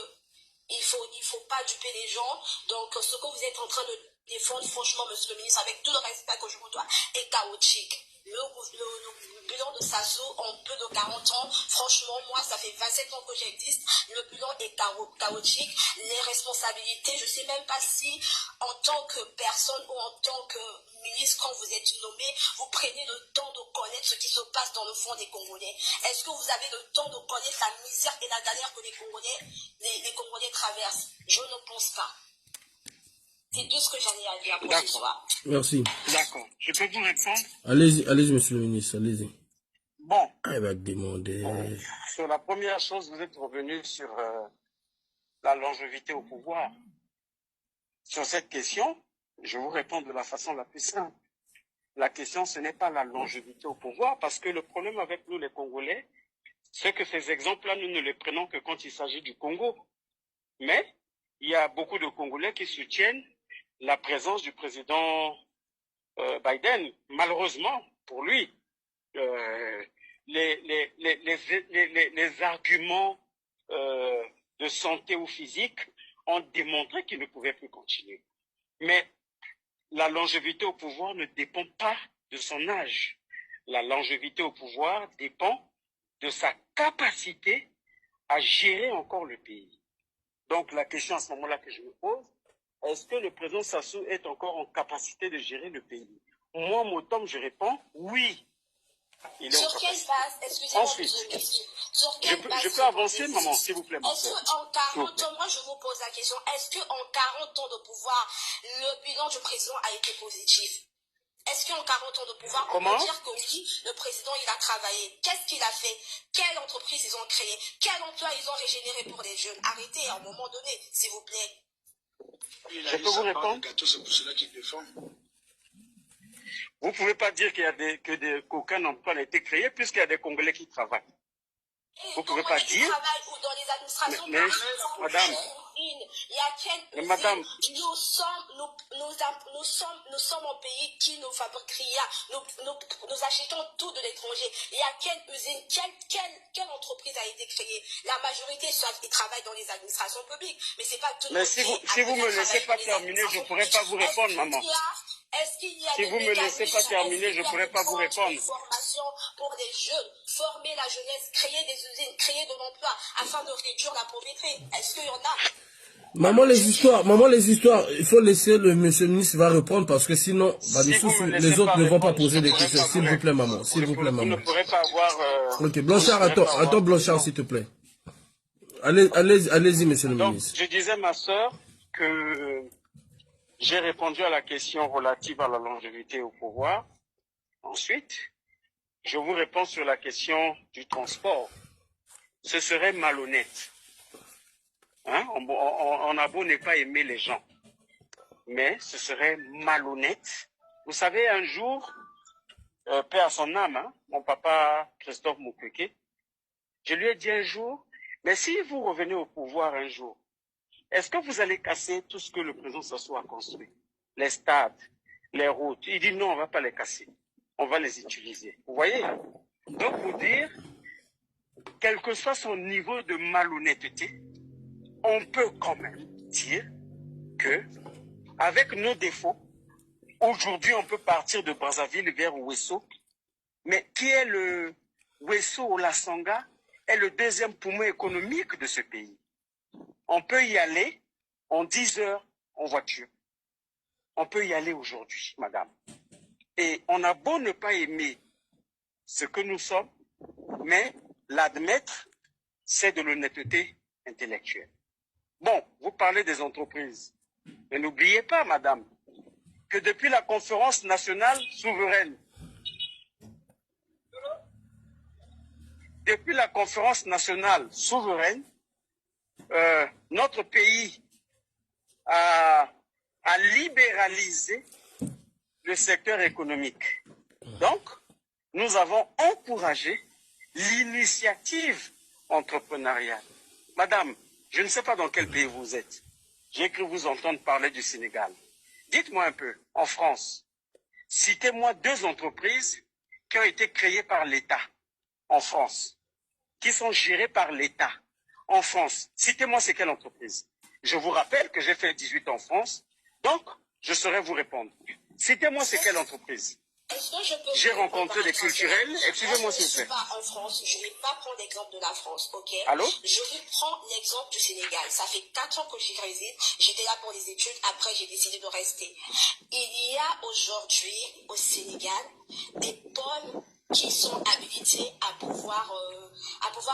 il faut pas duper les gens. Donc, ce que vous êtes en train de défendre, franchement, monsieur le ministre, avec tout le respect que je vous dois, est chaotique. Le bilan de Sassou en peu de 40 ans, franchement, moi, ça fait 27 ans que j'existe, le bilan est chaotique, les responsabilités, je ne sais même pas si, en tant que personne ou en tant que ministre, quand vous êtes nommé, vous prenez le temps de connaître ce qui se passe dans le fond des Congolais. Est-ce que vous avez le temps de connaître la misère et la galère que les Congolais traversent? Je ne pense pas. C'est tout ce que j'en ai à dire pour ce soir. Merci. D'accord. Je peux vous répondre? Allez-y, monsieur le ministre, allez-y. Bon. Elle va demander. Sur la première chose, vous êtes revenu sur la longévité au pouvoir. Sur cette question, je vous réponds de la façon la plus simple. La question, ce n'est pas la longévité au pouvoir, parce que le problème avec nous, les Congolais, c'est que ces exemples-là, nous ne les prenons que quand il s'agit du Congo. Mais il y a beaucoup de Congolais qui soutiennent la présence du président Biden. Malheureusement, pour lui, les arguments de santé ou physique ont démontré qu'il ne pouvait plus continuer. Mais la longévité au pouvoir ne dépend pas de son âge. La longévité au pouvoir dépend de sa capacité à gérer encore le pays. Donc la question à ce moment-là que je me pose, est-ce que le président Sassou est encore en capacité de gérer le pays? Moi, mon Tom, je réponds oui. Sur quelle base, excusez-moi, je peux avancer, maman, s'il vous plaît. Est-ce qu'en 40 ans, moi je vous pose la question, est-ce qu'en 40 ans de pouvoir, le bilan du président a été positif? Est-ce qu'en 40 ans de pouvoir, on peut dire que oui, le président, il a travaillé? Qu'est-ce qu'il a fait? Quelle entreprise ils ont créé? Quel emploi ils ont régénéré pour les jeunes? Arrêtez à un moment donné, s'il vous plaît. Je peux vous répondre? C'est pour cela qu'il défend. Vous ne pouvez pas dire qu'aucun emploi n'a été créé puisqu'il y a des Congolais qui travaillent. Vous ne pouvez pas dire. Ou dans les administrations, mais madame, Il y a quelle usine? Madame, Nous sommes un pays qui ne fabrique rien. Nous achetons tout de l'étranger. Il y a quelle usine, quelle entreprise a été créée? La majorité, soit ils travaillent dans les administrations publiques, mais c'est pas tout. mais si vous me laissez pas terminer, je pourrais pas vous répondre, maman. Est-ce qu'il y a si des vous me laissez pas terminer, je pourrais pas vous répondre. Formation pour les jeunes, former la jeunesse, créer des usines, créer de l'emploi afin de réduire la pauvreté. Est-ce qu'il y en a? Maman, les histoires, il faut laisser le monsieur le ministre va répondre parce que sinon, les autres ne vont pas poser des questions. S'il vous plaît, maman. S'il vous plaît, maman. Vous ne pourrez pas avoir... Ok, Blanchard, attends, Blanchard, s'il te plaît. Allez-y, monsieur le ministre. Je disais, ma sœur, que j'ai répondu à la question relative à la longévité au pouvoir. Ensuite, je vous réponds sur la question du transport. Ce serait malhonnête. Hein? On a beau ne pas aimer les gens, mais ce serait malhonnête. Vous savez, un jour, paix à son âme, hein, mon papa Christophe Mukwege, je lui ai dit un jour, mais si vous revenez au pouvoir un jour, est-ce que vous allez casser tout ce que le président Sassou a construit? Les stades, les routes. Il dit non, on ne va pas les casser. On va les utiliser. Vous voyez? Donc, pour dire, quel que soit son niveau de malhonnêteté, on peut quand même dire que, avec nos défauts, aujourd'hui, on peut partir de Brazzaville vers Ouesso, mais qui est le Ouesso ou la Sanga est le deuxième poumon économique de ce pays. On peut y aller en 10 heures en voiture. On peut y aller aujourd'hui, madame. Et on a beau ne pas aimer ce que nous sommes, mais l'admettre, c'est de l'honnêteté intellectuelle. Bon, vous parlez des entreprises. Mais n'oubliez pas, madame, que depuis la conférence nationale souveraine, notre pays a libéralisé le secteur économique. Donc, nous avons encouragé l'initiative entrepreneuriale. Madame, je ne sais pas dans quel pays vous êtes. J'ai cru vous entendre parler du Sénégal. Dites-moi un peu, en France, citez-moi 2 entreprises qui ont été créées par l'État en France, qui sont gérées par l'État en France. Citez-moi c'est quelle entreprise. Je vous rappelle que j'ai fait 18 ans en France, donc je saurais vous répondre. Citez-moi c'est quelle entreprise. J'ai rencontré des culturels. Excusez-moi s'il vous plaît. En France, je ne vais pas prendre l'exemple de la France, ok? Allô? Je vais prendre l'exemple du Sénégal. Ça fait 4 ans que j'y réside. J'étais là pour les études. Après, j'ai décidé de rester. Il y a aujourd'hui au Sénégal des pôles qui sont habilités à pouvoir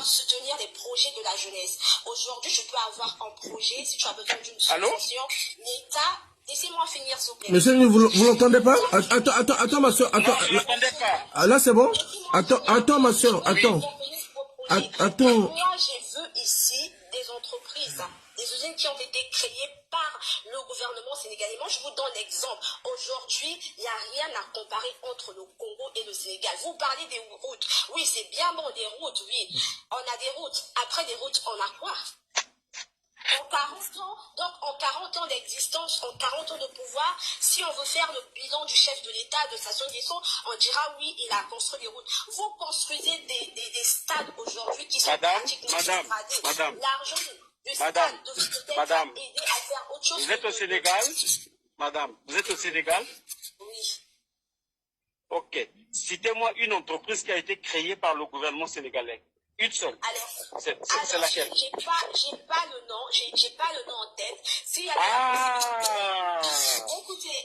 soutenir les projets de la jeunesse. Aujourd'hui, je peux avoir un projet, si tu as besoin d'une subvention, l'État... Laissez-moi finir, s'il vous plaît. Monsieur, vous l'entendez pas? Attends, ma soeur. Attends. Non, je n'entendais pas. Là, c'est bon? Attends, ma soeur. Attends. Moi, je veux ici des entreprises, des usines qui ont été créées par le gouvernement sénégalais. Moi, je vous donne l'exemple. Aujourd'hui, il n'y a rien à comparer entre le Congo et le Sénégal. Vous parlez des routes. Oui, c'est bien bon, des routes, oui. On a des routes. Après des routes, on a quoi? En 40 ans d'existence, en 40 ans de pouvoir, si on veut faire le bilan du chef de l'État, de Sassou Nguesso, on dira oui, il a construit des routes. Vous construisez des stades aujourd'hui qui sont pratiquement dégradés. L'argent du stade devrait peut-être aider à faire autre chose. Vous êtes au Sénégal? Madame, vous êtes au Sénégal? Oui. Ok. Citez-moi une entreprise qui a été créée par le gouvernement sénégalais. Une seule. Alors, c'est laquelle? J'ai pas le nom, j'ai pas le nom en tête. S'il y a écoutez,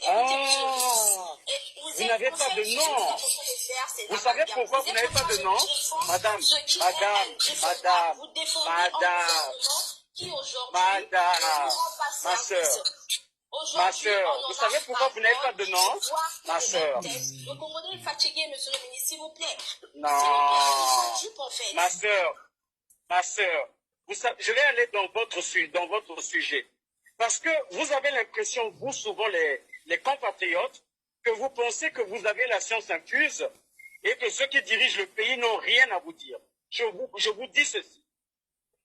vous n'avez pas de nom. Vous savez pourquoi vous n'avez pas de nom? Madame, vous défendez qui aujourd'hui, ma soeur. Ma soeur, vous savez pourquoi vous n'avez pas de nom? Ma soeur. Le Congolais est fatigué, monsieur le ministre, s'il vous plaît. Non. Ma soeur, vous savez, je vais aller dans votre sujet. Parce que vous avez l'impression, vous, souvent les compatriotes, que vous pensez que vous avez la science infuse et que ceux qui dirigent le pays n'ont rien à vous dire. Je vous dis ceci.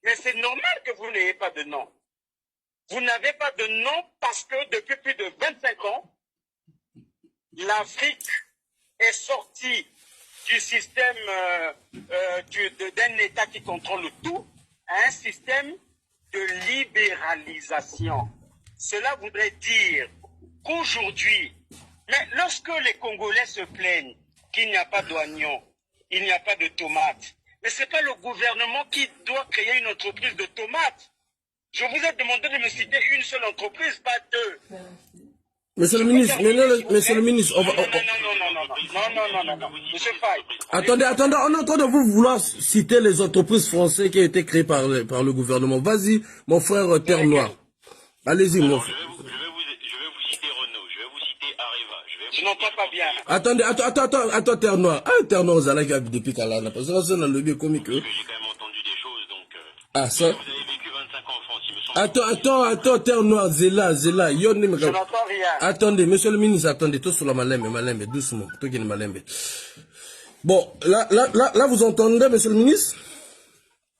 Mais c'est normal que vous n'ayez pas de nom. Vous n'avez pas de nom parce que depuis plus de 25 ans, l'Afrique est sortie du système d'un État qui contrôle tout à un système de libéralisation. Cela voudrait dire qu'aujourd'hui, mais lorsque les Congolais se plaignent qu'il n'y a pas d'oignons, il n'y a pas de tomates, mais ce n'est pas le gouvernement qui doit créer une entreprise de tomates. Je vous ai demandé de me citer une seule entreprise, pas deux. Monsieur le ministre, on va... Non. Monsieur Faye. Attendez, on est en train de vous vouloir citer les entreprises françaises qui ont été créées par le gouvernement. Vas-y, mon frère Terre Noire. Allez-y, mon frère. Je vais vous citer Renault, je vais vous citer Areva. Je n'entends pas bien. Attends, Terre Noire. Ah, Terre Noire, vous allez depuis Kalana. Parce que c'est dans le lieu comique. J'ai quand même entendu des choses, donc... Ah, ça... Vous avez vécu 25 ans en France, il me semble. Attends, Terre Noire, Zéla. Je n'entends rien. Attendez, monsieur le ministre, attendez, tout sur la malembe, doucement, tout qui est malembe. Bon, là, vous entendez, monsieur le ministre?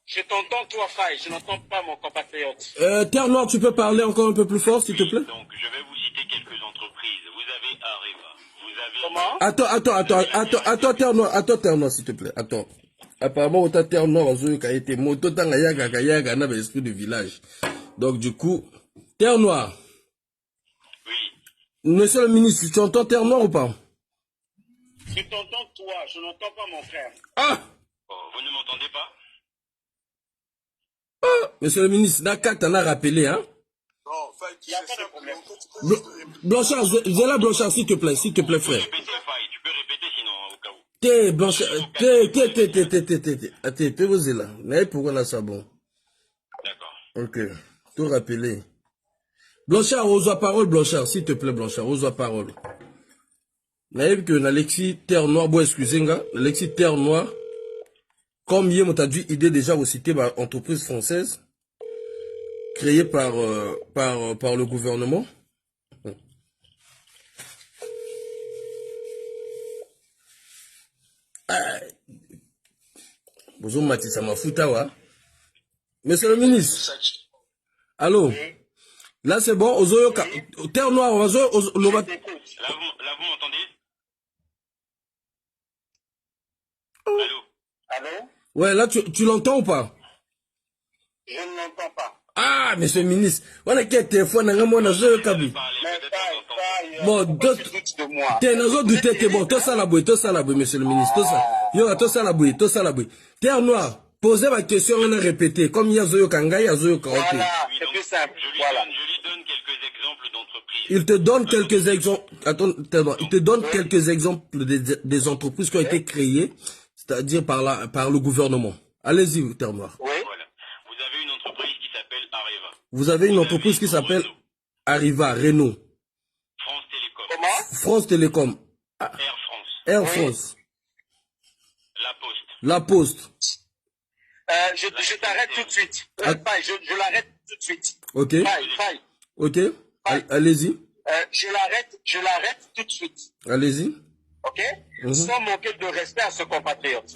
Je t'entends, toi, Faye, je n'entends pas mon compatriote. Terre Noire, tu peux parler encore un peu plus fort, s'il te plaît? Donc, je vais vous citer quelques entreprises. Vous avez Areva, vous avez... Comment? Attends, Terre Noire, s'il te plaît, attends. Apparemment, autant Terre Noire, qui a été moto, tant yaga, n'a pas esprit de village. Donc, du coup, Terre Noire. Oui. Monsieur le ministre, tu entends Terre Noire ou pas? Je t'entends, toi, je n'entends pas mon frère. Ah! Oh, vous ne m'entendez pas? Ah! Monsieur le ministre, Dakar t'en a rappelé, hein? Non, Faye, Il n'y a pas de problème. Blanchard, Zéla Blanchard, s'il te plaît, frère. Tu peux répéter sinon, au cas où. T'es Blanchard, t'es vous Zéla. Mais pourquoi on a ça bon? D'accord. Ok, tout rappeler. Blanchard, ose la parole, Blanchard, s'il te plaît, Blanchard, ose la parole. Naïve que Alexis Terre Noire, bon, excusez-moi, Alexis Terre Noire, comme hier, on t'a dit, idée déjà vous citer par entreprise française, créée par le gouvernement. Bonjour Matissa Mafoutawa. Monsieur le ministre. Allô? Là c'est bon, Terre Noire, Là vous m'entendez? Allô? Ouais, là tu l'entends ou pas? Je ne l'entends pas. Ah, monsieur le ministre, on a quel téléphone, on a Zoyo Kabi. Bon, t'es dans douté, t'es bon, tout ça la bouille, monsieur le ministre, tout ça. Yo, tout ça la bouille. Terre Noire, posez ma question, on a répété, comme il y a Zoyo Kanga, il y a Zoyo Kaote. Voilà, c'est plus simple. Voilà. Je lui donne quelques exemples d'entreprises. Il te donne quelques exemples, attends, il te donne quelques exemples des entreprises qui ont été créées, c'est-à-dire par le gouvernement. Allez-y, Terre Noire. Oui. Voilà. Vous avez une entreprise qui s'appelle Areva. Vous avez une entreprise qui s'appelle Arriva, Renault. France Télécom. Comment? France Télécom. Air France. Air France. La Poste. La Poste. Je t'arrête tout de suite. Faye, je l'arrête tout de suite. Ok. Faye. Ok. Allez-y. Je l'arrête tout de suite. Allez-y. Ok? Sans manquer de respect à ce compatriote.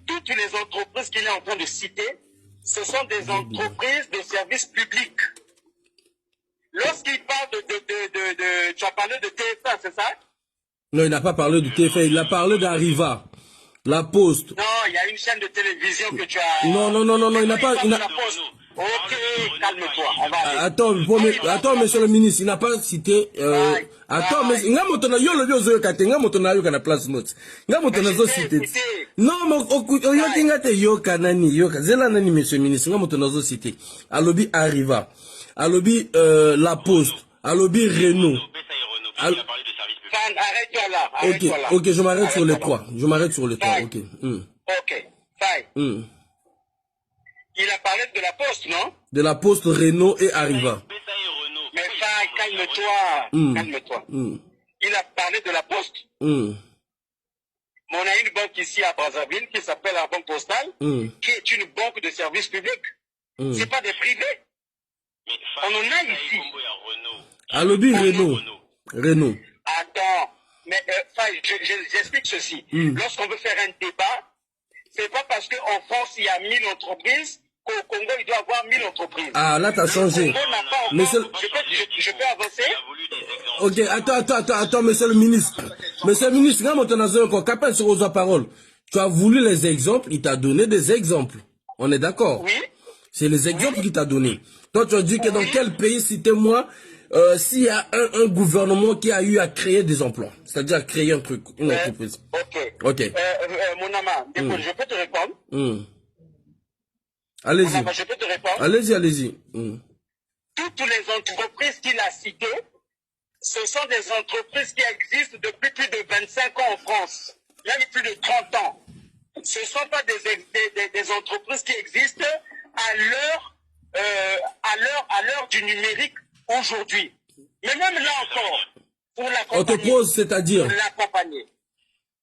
Toutes les entreprises qu'il est en train de citer, ce sont des entreprises de services publics. Lorsqu'il parle tu as parlé de TF1, c'est ça? Non, il n'a pas parlé du TF1, il a parlé d'Arriva. La Poste. Non, il y a une chaîne de télévision que tu as... Non, il n'a pas... La Poste. Ok, calme-toi, on va aller. Attends, monsieur le ministre, il n'a pas cité... Attends, mais... Nga motona yo le yozo kate, nga motona yo kana place note. Nga motona zo cité. Non, mais yo kinga te yo kanani, yo zela nani monsieur le ministre, nga motona zo cité. Alobi Arriva. Alobi La Poste. Alobi Renault. Il a parlé de services publics. Arrête-toi là. Ok, je m'arrête sur les trois. Ok. Ok, Faye. Il a parlé de la Poste, non? De La Poste, Renault et Arriva. Mais Faye, calme-toi. Il a parlé de la Poste. Mais on a une banque ici à Brazzaville qui s'appelle la Banque Postale, qui est une banque de services publics. C'est pas des privés. On en a ici. Alobi Renault. Attends, mais j'explique ceci. Lorsqu'on veut faire un débat, c'est pas parce qu'en France il y a 1000 entreprises qu'au Congo, il doit avoir 1000 entreprises. Ah, là, t'as changé. Le Congo n'a pas encore... Monsieur... Je peux avancer? Ok, attends, monsieur le ministre. Monsieur le ministre, quand on a encore capable sur la parole, tu as voulu les exemples, il t'a donné des exemples. On est d'accord? Oui. C'est les exemples qu'il t'a donné. Toi, tu as dit que dans quel pays, citez-moi, s'il y a un gouvernement qui a eu à créer des emplois, c'est-à-dire à créer un truc, une entreprise. Ok. Mon amant, je peux te répondre? Allez-y. Je peux te répondre? Allez-y. Toutes les entreprises qu'il a citées, ce sont des entreprises qui existent depuis plus de 25 ans en France, même plus de 30 ans. Ce ne sont pas des entreprises qui existent à l'heure du numérique aujourd'hui. Mais même là encore, pour l'accompagner. On te pose, c'est-à-dire? Pour l'accompagner.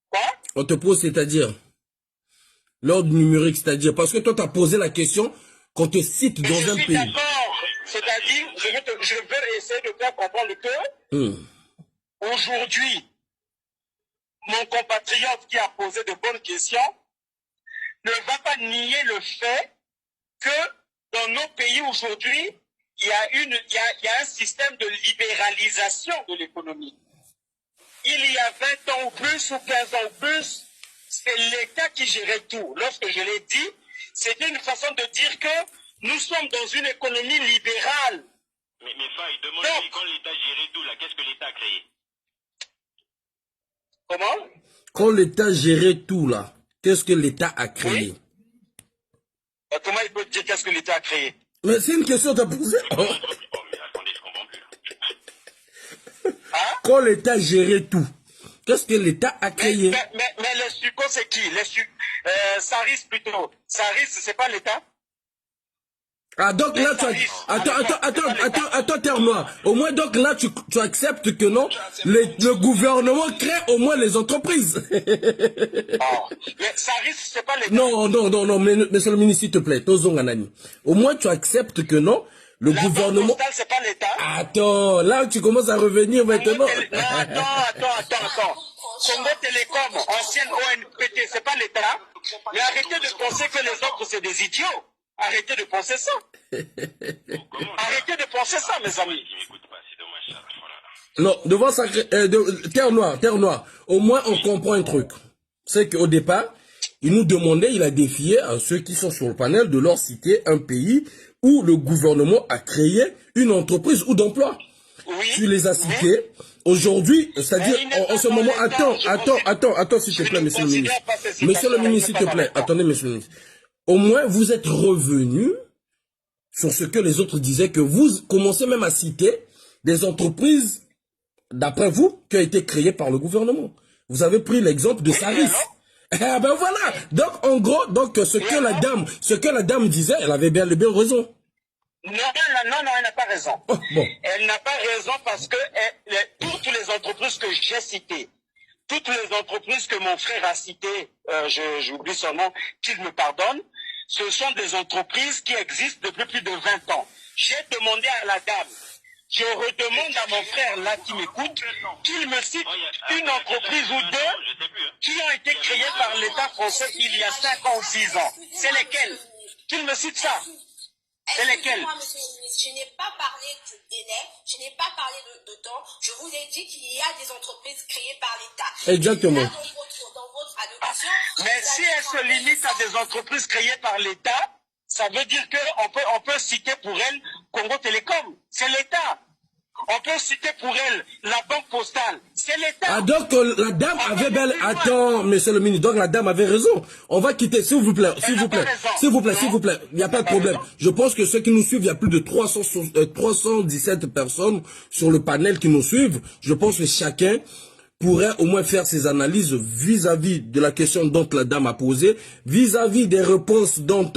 Quoi? On te pose, c'est-à-dire? L'ordre numérique, c'est-à-dire? Parce que toi, tu as posé la question qu'on te cite dans un pays. Je suis d'accord. C'est-à-dire, je veux essayer de faire comprendre que aujourd'hui, mon compatriote qui a posé de bonnes questions ne va pas nier le fait que dans nos pays aujourd'hui, il y a un système de libéralisation de l'économie. Il y a 20 ans ou plus, ou 15 ans ou plus, c'est l'État qui gérait tout. Lorsque je l'ai dit, c'était une façon de dire que nous sommes dans une économie libérale. Mais Faye, demande-lui quand l'État gérait tout, là, qu'est-ce que l'État a créé? Comment? Quand l'État gérait tout, là, qu'est-ce que l'État a créé? Oui. Comment il peut dire qu'est-ce que l'État a créé? Mais c'est une question que tu as posée. Oh, mais attendez, je comprends plus, là. Hein? Quand l'État gérait tout, qu'est-ce que l'État a créé? Mais les sucos, c'est qui? Saris plutôt. Saris, c'est pas l'État? Ah, donc là, tu as... Attends, Terre Noire. Au moins, donc là, tu acceptes que non, le gouvernement crée au moins les entreprises. Oh, mais Saris, c'est pas l'État. Non, mais monsieur le ministre, s'il te plaît, au moins, tu acceptes que non, le gouvernement... Banque postale, c'est pas l'État. Attends, là, tu commences à revenir maintenant. Attends. Congo Télécom, ancienne ONPT, c'est pas l'État. Mais arrêtez de penser que les autres, c'est des idiots. Arrêtez de penser ça. Arrêtez de penser ça, mes amis. Non, devant ça, Terre Noire. Au moins, on comprend un truc. C'est qu'au départ, il nous demandait, il a défié à ceux qui sont sur le panel de leur citer un pays où le gouvernement a créé une entreprise ou d'emploi. Oui. Tu les as cités. Aujourd'hui, c'est-à-dire, en ce moment, attends, s'il te plaît, monsieur le ministre. Monsieur le ministre, s'il te plaît, attendez, monsieur le ministre. Au moins, vous êtes revenu sur ce que les autres disaient, que vous commencez même à citer des entreprises, d'après vous, qui ont été créées par le gouvernement. Vous avez pris l'exemple de Saris. Ah ben voilà. Donc, en gros, ce que la dame disait, elle avait bien raison. Non, elle n'a pas raison. Oh, bon. Elle n'a pas raison parce que toutes les entreprises que j'ai citées, toutes les entreprises que mon frère a citées, j'oublie son nom, qu'il me pardonne, ce sont des entreprises qui existent depuis plus de 20 ans. J'ai demandé à la dame, je redemande à mon frère là qui m'écoute, qu'il me cite une entreprise ou deux qui ont été créées par l'État français il y a 5 ans ou 6 ans. C'est lesquelles? Qu'il me cite ça. C'est lesquelles? Moi, monsieur le ministre, je n'ai pas parlé de délai, je n'ai pas parlé de temps. Je vous ai dit qu'il y a des entreprises créées par l'État. Exactement. Là, dans votre allocution, mais si elle se limite à des entreprises créées par l'État, ça veut dire qu'on peut citer pour elle Congo Télécom. C'est l'État. On peut citer pour elle la banque postale. C'est l'État. Ah, donc la dame avait belle... Attends, monsieur le ministre, donc la dame avait raison. On va quitter, s'il vous plaît. S'il vous plaît. Il n'y a pas de problème. Je pense que ceux qui nous suivent, il y a plus de 317 personnes sur le panel qui nous suivent. Je pense que chacun pourrait au moins faire ses analyses vis-à-vis de la question dont la dame a posé, vis-à-vis des réponses dont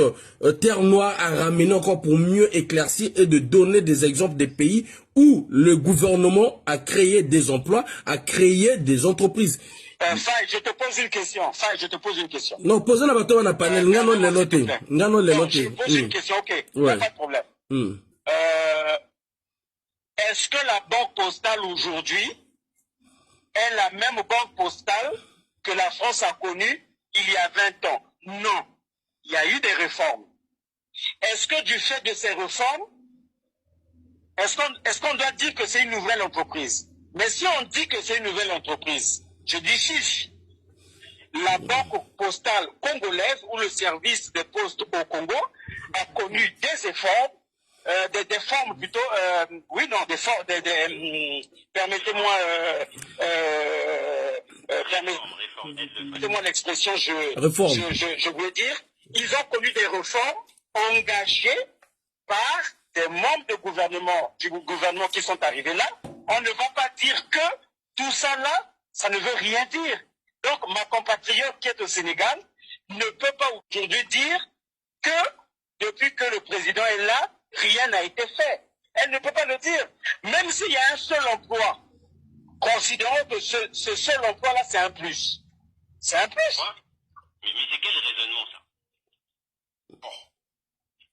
Terre Noire a ramené encore pour mieux éclaircir et de donner des exemples des pays où le gouvernement a créé des emplois, a créé des entreprises. Faye, je te pose une question. Non, posez la bâton à la panel. Je pose une question, ok. Ouais. Pas de problème. Est-ce que la banque postale aujourd'hui est la même banque postale que la France a connue il y a 20 ans? Non. Il y a eu des réformes. Est-ce que du fait de ces réformes, est-ce qu'on doit dire que c'est une nouvelle entreprise? Mais si on dit que c'est une nouvelle entreprise, je dis chiche. La banque postale congolaise ou le service des postes au Congo a connu des efforts, des formes plutôt, oui, non, des formes, permettez-moi, permettez-moi l'expression, je voulais dire, ils ont connu des réformes engagées par des membres du gouvernement qui sont arrivés là. On ne va pas dire que tout ça là, ça ne veut rien dire. Donc, ma compatriote qui est au Sénégal ne peut pas aujourd'hui dire que depuis que le président est là, rien n'a été fait. Elle ne peut pas le dire. Même s'il y a un seul emploi, considérons que ce seul emploi-là, c'est un plus. C'est un plus. Mais c'est quel raisonnement, ça?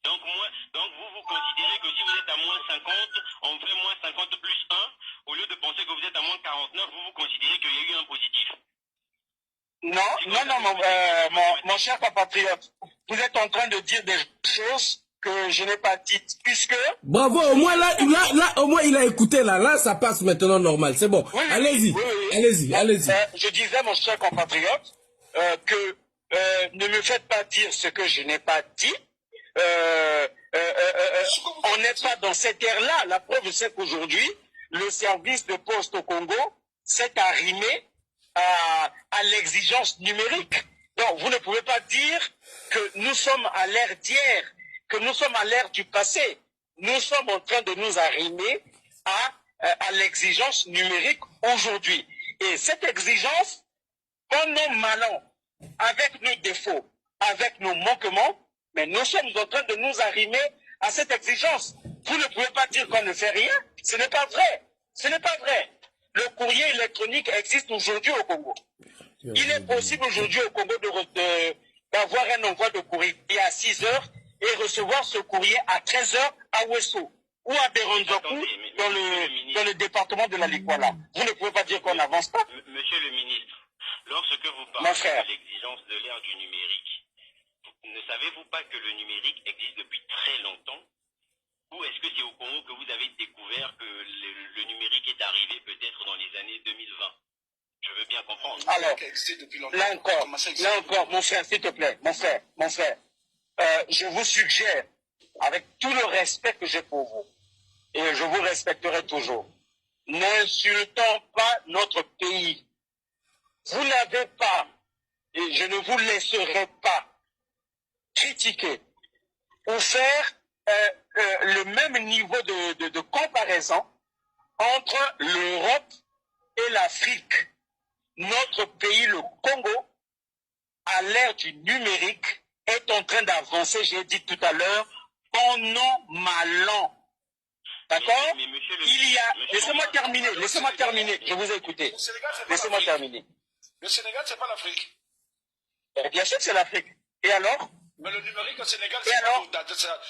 Donc vous considérez que si vous êtes à moins 50, on fait moins 50 plus 1, au lieu de penser que vous êtes à moins 49, vous considérez qu'il y a eu un positif? Non, mon cher compatriote, vous êtes en train de dire des choses que je n'ai pas dites, puisque... Bravo, au moins là, au moins il a écouté là, ça passe maintenant normal, c'est bon. Oui, allez-y, oui. allez-y. Je disais, mon cher compatriote, que ne me faites pas dire ce que je n'ai pas dit. On n'est pas dans cette ère-là. La preuve, c'est qu'aujourd'hui, le service de poste au Congo s'est arrimé à l'exigence numérique. Donc, vous ne pouvez pas dire que nous sommes à l'ère d'hier, que nous sommes à l'ère du passé. Nous sommes en train de nous arrimer à l'exigence numérique aujourd'hui. Et cette exigence, bon an, mal an, avec nos défauts, avec nos manquements, mais nous sommes en train de nous arrimer à cette exigence. Vous ne pouvez pas dire qu'on ne fait rien. Ce n'est pas vrai. Ce n'est pas vrai. Le courrier électronique existe aujourd'hui au Congo. Il est possible aujourd'hui au Congo d'avoir un envoi de courrier à 6 heures et recevoir ce courrier à 13 heures à Ouesso ou à Beronzoku dans le département de la Likwala. Vous ne pouvez pas dire qu'on n'avance pas. Monsieur le ministre, lorsque vous parlez de l'exigence de l'ère du numérique, ne savez-vous pas que le numérique existe depuis très longtemps? Ou est-ce que c'est au Congo que vous avez découvert que le numérique est arrivé peut-être dans les années 2020? Je veux bien comprendre. Alors, là encore, mon frère, s'il te plaît, mon frère, je vous suggère, avec tout le respect que j'ai pour vous, et je vous respecterai toujours, n'insultons pas notre pays. Vous n'avez pas, et je ne vous laisserai pas, critiquer ou faire le même niveau de comparaison entre l'Europe et l'Afrique. Notre pays, le Congo, à l'ère du numérique, est en train d'avancer, j'ai dit tout à l'heure, bon an, mal an. D'accord? Il y a... Laissez-moi terminer, je vous ai écouté. Laissez-moi terminer. Le Sénégal, c'est pas l'Afrique. Bien sûr que c'est l'Afrique. Et alors? Mais le numérique au Sénégal,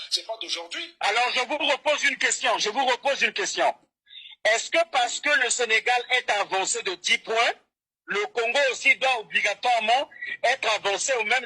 c'est pas d'aujourd'hui. Alors, je vous repose une question. Est-ce que parce que le Sénégal est avancé de 10 points, le Congo aussi doit obligatoirement être avancé au même